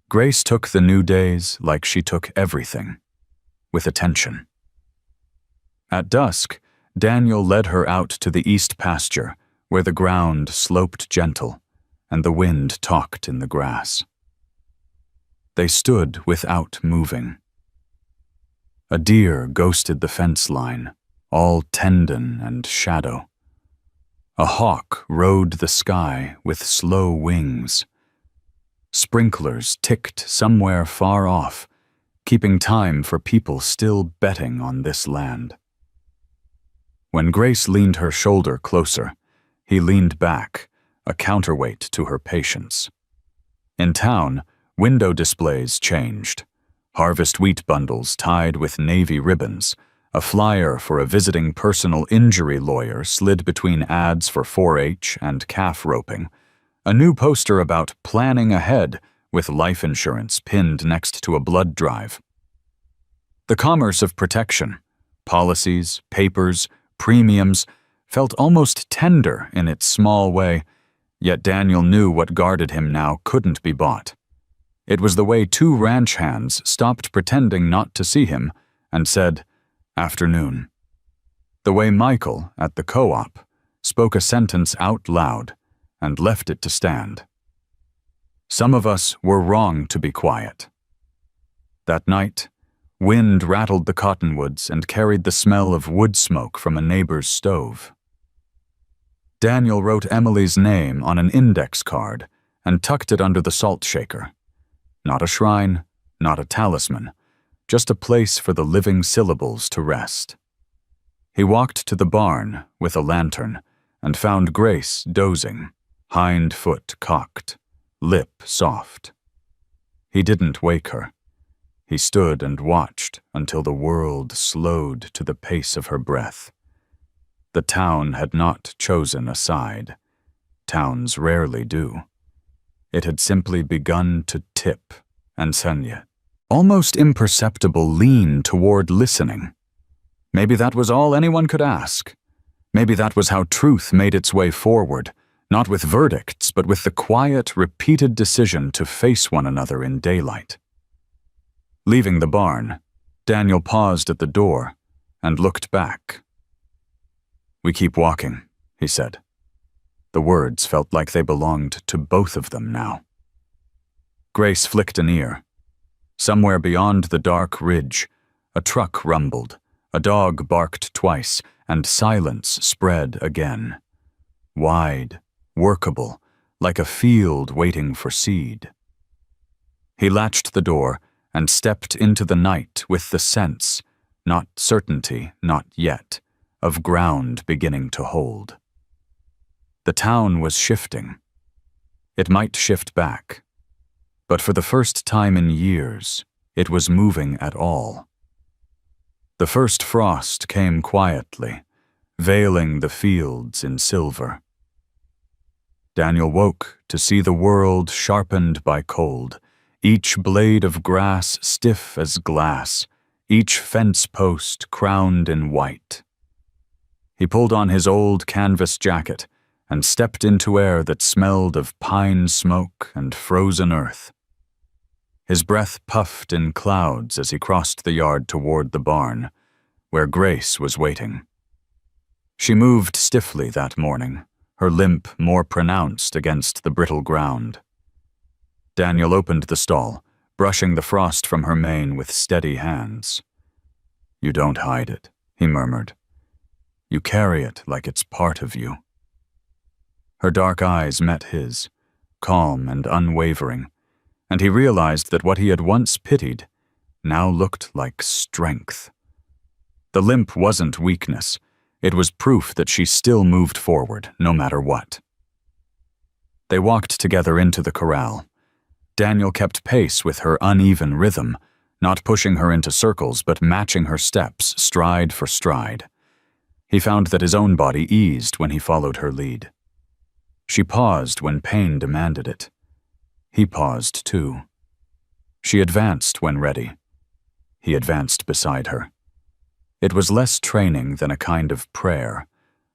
Grace took the new days like she took everything, with attention. At dusk, Daniel led her out to the east pasture, where the ground sloped gentle, and the wind talked in the grass. They stood without moving. A deer ghosted the fence line, all tendon and shadow. A hawk rode the sky with slow wings. Sprinklers ticked somewhere far off, keeping time for people still betting on this land. When Grace leaned her shoulder closer, he leaned back, a counterweight to her patience. In town, window displays changed. Harvest wheat bundles tied with navy ribbons, a flyer for a visiting personal injury lawyer slid between ads for 4-H and calf roping, a new poster about planning ahead with life insurance pinned next to a blood drive. The commerce of protection, policies, papers, premiums, felt almost tender in its small way, yet Daniel knew what guarded him now couldn't be bought. It was the way 2 ranch hands stopped pretending not to see him and said, "Afternoon." The way Michael, at the co-op, spoke a sentence out loud and left it to stand. Some of us were wrong to be quiet. That night, wind rattled the cottonwoods and carried the smell of wood smoke from a neighbor's stove. Daniel wrote Emily's name on an index card and tucked it under the salt shaker. Not a shrine, not a talisman, just a place for the living syllables to rest. He walked to the barn with a lantern and found Grace dozing, hind foot cocked, lip soft. He didn't wake her. He stood and watched until the world slowed to the pace of her breath. The town had not chosen a side. Towns rarely do. It had simply begun to tip, and Senya, almost imperceptible lean toward listening. Maybe that was all anyone could ask. Maybe that was how truth made its way forward, not with verdicts, but with the quiet, repeated decision to face one another in daylight. Leaving the barn, Daniel paused at the door and looked back. "We keep walking," he said. The words felt like they belonged to both of them now. Grace flicked an ear. Somewhere beyond the dark ridge, a truck rumbled, a dog barked twice, and silence spread again. Wide, workable, like a field waiting for seed. He latched the door and stepped into the night with the sense, not certainty, not yet, of ground beginning to hold. The town was shifting. It might shift back. But for the first time in years, it was moving at all. The first frost came quietly, veiling the fields in silver. Daniel woke to see the world sharpened by cold, each blade of grass stiff as glass, each fence post crowned in white. He pulled on his old canvas jacket and stepped into air that smelled of pine smoke and frozen earth. His breath puffed in clouds as he crossed the yard toward the barn, where Grace was waiting. She moved stiffly that morning, her limp more pronounced against the brittle ground. Daniel opened the stall, brushing the frost from her mane with steady hands. "You don't hide it," he murmured. "You carry it like it's part of you." Her dark eyes met his, calm and unwavering, and he realized that what he had once pitied now looked like strength. The limp wasn't weakness. It was proof that she still moved forward, no matter what. They walked together into the corral. Daniel kept pace with her uneven rhythm, not pushing her into circles but matching her steps stride for stride. He found that his own body eased when he followed her lead. She paused when pain demanded it. He paused too. She advanced when ready. He advanced beside her. It was less training than a kind of prayer,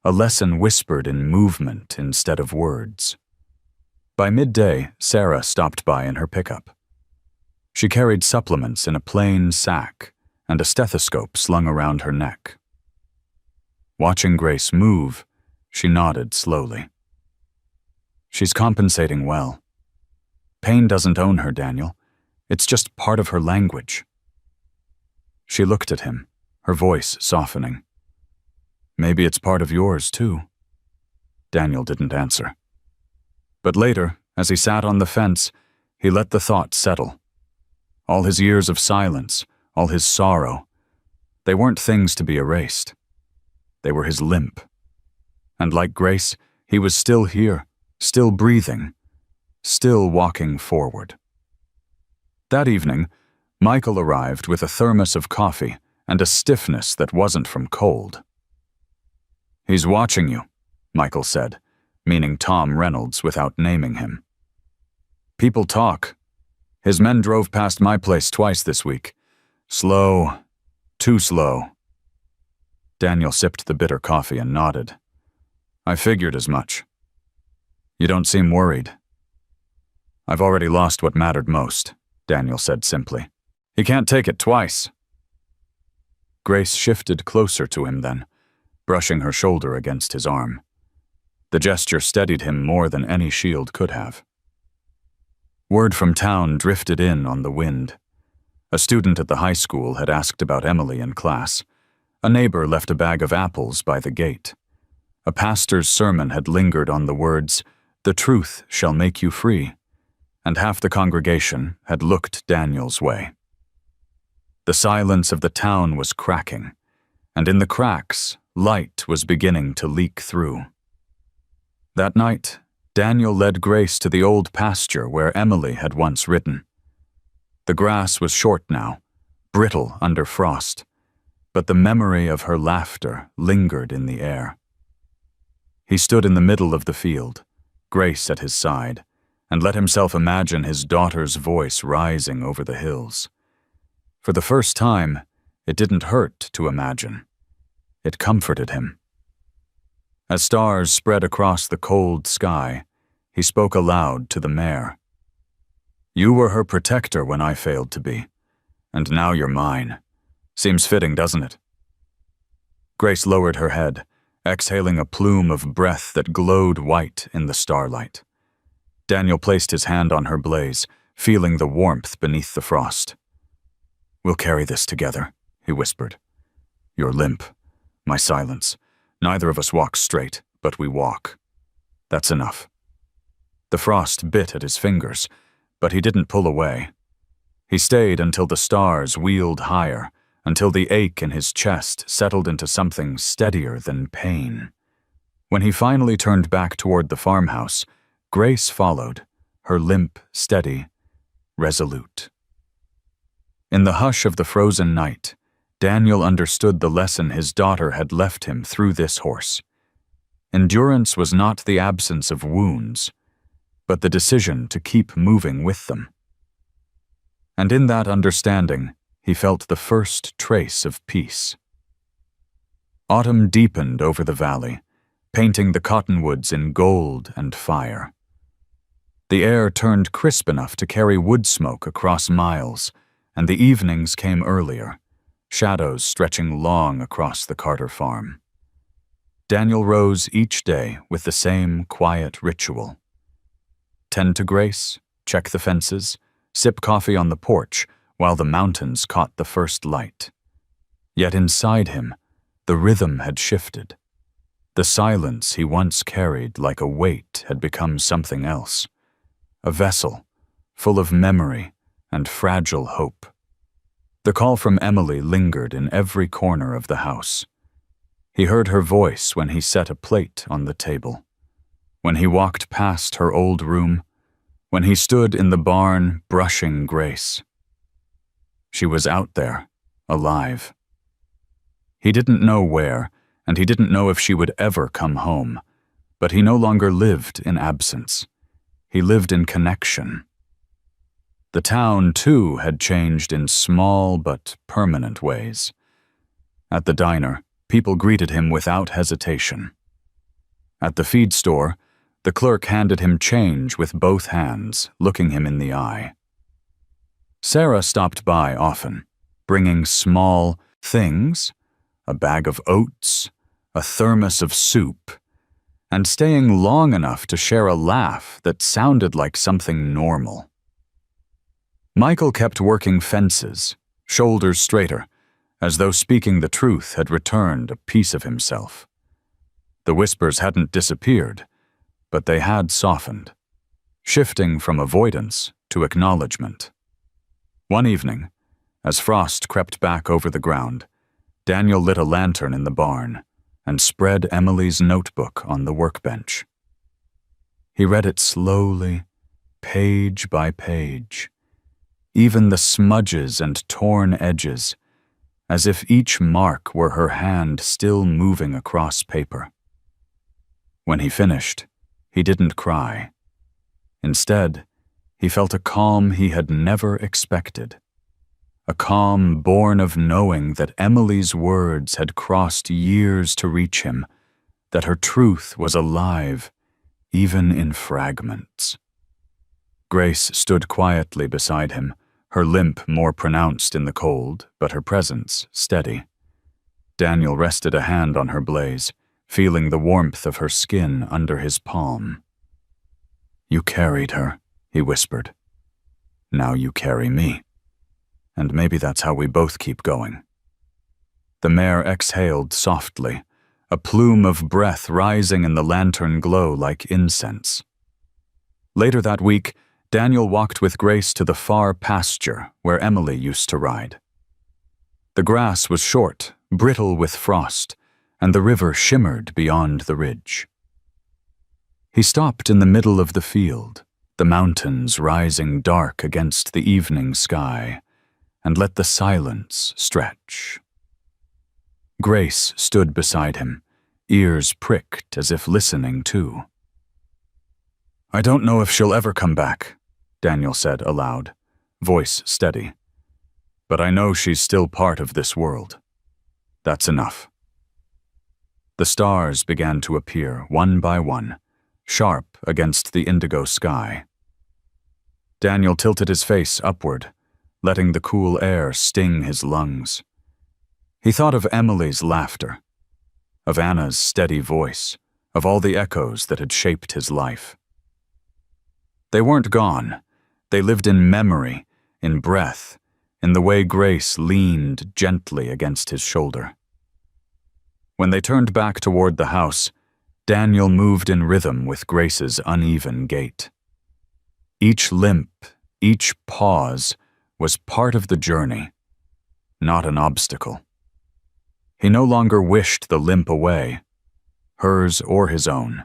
a lesson whispered in movement instead of words. By midday, Sarah stopped by in her pickup. She carried supplements in a plain sack and a stethoscope slung around her neck. Watching Grace move, she nodded slowly. She's compensating well. Pain doesn't own her, Daniel. It's just part of her language. She looked at him, her voice softening. Maybe it's part of yours, too. Daniel didn't answer. But later, as he sat on the fence, he let the thought settle. All his years of silence, all his sorrow, they weren't things to be erased. They were his limp. And like Grace, he was still here, still breathing, still walking forward. That evening, Michael arrived with a thermos of coffee and a stiffness that wasn't from cold. "He's watching you," Michael said, meaning Tom Reynolds without naming him. "People talk. His men drove past my place twice this week. Slow, too slow." Daniel sipped the bitter coffee and nodded. "I figured as much. You don't seem worried." "I've already lost what mattered most," Daniel said simply. "He can't take it twice." Grace shifted closer to him then, brushing her shoulder against his arm. The gesture steadied him more than any shield could have. Word from town drifted in on the wind. A student at the high school had asked about Emily in class. A neighbor left a bag of apples by the gate. A pastor's sermon had lingered on the words, "The truth shall make you free," and half the congregation had looked Daniel's way. The silence of the town was cracking, and in the cracks, light was beginning to leak through. That night, Daniel led Grace to the old pasture where Emily had once ridden. The grass was short now, brittle under frost, but the memory of her laughter lingered in the air. He stood in the middle of the field, Grace at his side, and let himself imagine his daughter's voice rising over the hills. For the first time, it didn't hurt to imagine. It comforted him. As stars spread across the cold sky, he spoke aloud to the mare. "You were her protector when I failed to be, and now you're mine. Seems fitting, doesn't it?" Grace lowered her head, exhaling a plume of breath that glowed white in the starlight. Daniel placed his hand on her blaze, feeling the warmth beneath the frost. "We'll carry this together," he whispered. "Your limp, my silence. Neither of us walks straight, but we walk. That's enough." The frost bit at his fingers, but he didn't pull away. He stayed until the stars wheeled higher, until the ache in his chest settled into something steadier than pain. When he finally turned back toward the farmhouse, Grace followed, her limp steady, resolute. In the hush of the frozen night, Daniel understood the lesson his daughter had left him through this horse. Endurance was not the absence of wounds, but the decision to keep moving with them. And in that understanding, he felt the first trace of peace. Autumn deepened over the valley, painting the cottonwoods in gold and fire. The air turned crisp enough to carry wood smoke across miles, and the evenings came earlier, shadows stretching long across the Carter farm. Daniel rose each day with the same quiet ritual. Tend to Grace, check the fences, sip coffee on the porch while the mountains caught the first light. Yet inside him, the rhythm had shifted. The silence he once carried like a weight had become something else, a vessel full of memory and fragile hope. The call from Emily lingered in every corner of the house. He heard her voice when he set a plate on the table, when he walked past her old room, when he stood in the barn brushing Grace. She was out there, alive. He didn't know where, and he didn't know if she would ever come home, but he no longer lived in absence. He lived in connection. The town, too, had changed in small but permanent ways. At the diner, people greeted him without hesitation. At the feed store, the clerk handed him change with both hands, looking him in the eye. Sarah stopped by often, bringing small things, a bag of oats, a thermos of soup, and staying long enough to share a laugh that sounded like something normal. Michael kept working fences, shoulders straighter, as though speaking the truth had returned a piece of himself. The whispers hadn't disappeared, but they had softened, shifting from avoidance to acknowledgement. One evening, as frost crept back over the ground, Daniel lit a lantern in the barn and spread Emily's notebook on the workbench. He read it slowly, page by page, even the smudges and torn edges, as if each mark were her hand still moving across paper. When he finished, he didn't cry. Instead, he felt a calm he had never expected, a calm born of knowing that Emily's words had crossed years to reach him, that her truth was alive, even in fragments. Grace stood quietly beside him, her limp more pronounced in the cold, but her presence steady. Daniel rested a hand on her blaze, feeling the warmth of her skin under his palm. "You carried her," he whispered. "Now you carry me. And maybe that's how we both keep going." The mare exhaled softly, a plume of breath rising in the lantern glow like incense. Later that week, Daniel walked with Grace to the far pasture where Emily used to ride. The grass was short, brittle with frost, and the river shimmered beyond the ridge. He stopped in the middle of the field, the mountains rising dark against the evening sky, and let the silence stretch. Grace stood beside him, ears pricked as if listening too. "I don't know if she'll ever come back," Daniel said aloud, voice steady. "But I know she's still part of this world. That's enough." The stars began to appear one by one, sharp against the indigo sky. Daniel tilted his face upward, letting the cool air sting his lungs. He thought of Emily's laughter, of Anna's steady voice, of all the echoes that had shaped his life. They weren't gone. They lived in memory, in breath, in the way Grace leaned gently against his shoulder. When they turned back toward the house, Daniel moved in rhythm with Grace's uneven gait. Each limp, each pause was part of the journey, not an obstacle. He no longer wished the limp away, hers or his own.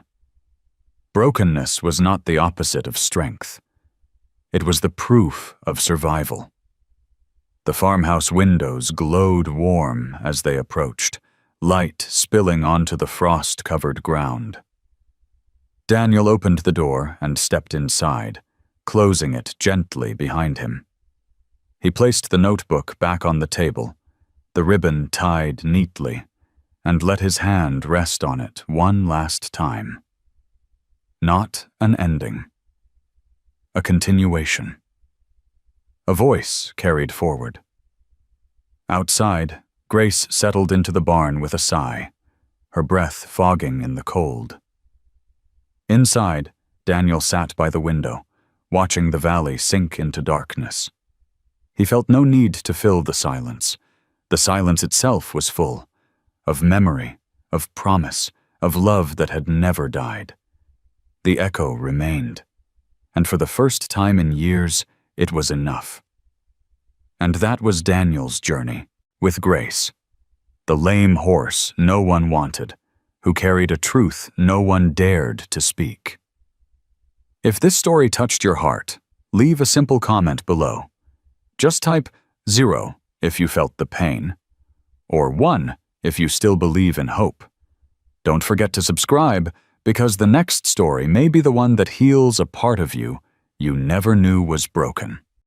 Brokenness was not the opposite of strength. It was the proof of survival. The farmhouse windows glowed warm as they approached, light spilling onto the frost-covered ground. Daniel opened the door and stepped inside, closing it gently behind him. He placed the notebook back on the table, the ribbon tied neatly, and let his hand rest on it one last time. Not an ending. A continuation. A voice carried forward. Outside, Grace settled into the barn with a sigh, her breath fogging in the cold. Inside, Daniel sat by the window, watching the valley sink into darkness. He felt no need to fill the silence. The silence itself was full, of memory, of promise, of love that had never died. The echo remained, and for the first time in years, it was enough. And that was Daniel's journey, with Grace, the lame horse no one wanted, who carried a truth no one dared to speak. If this story touched your heart, leave a simple comment below. Just type 0 if you felt the pain, or 1 if you still believe in hope. Don't forget to subscribe, because the next story may be the one that heals a part of you you never knew was broken.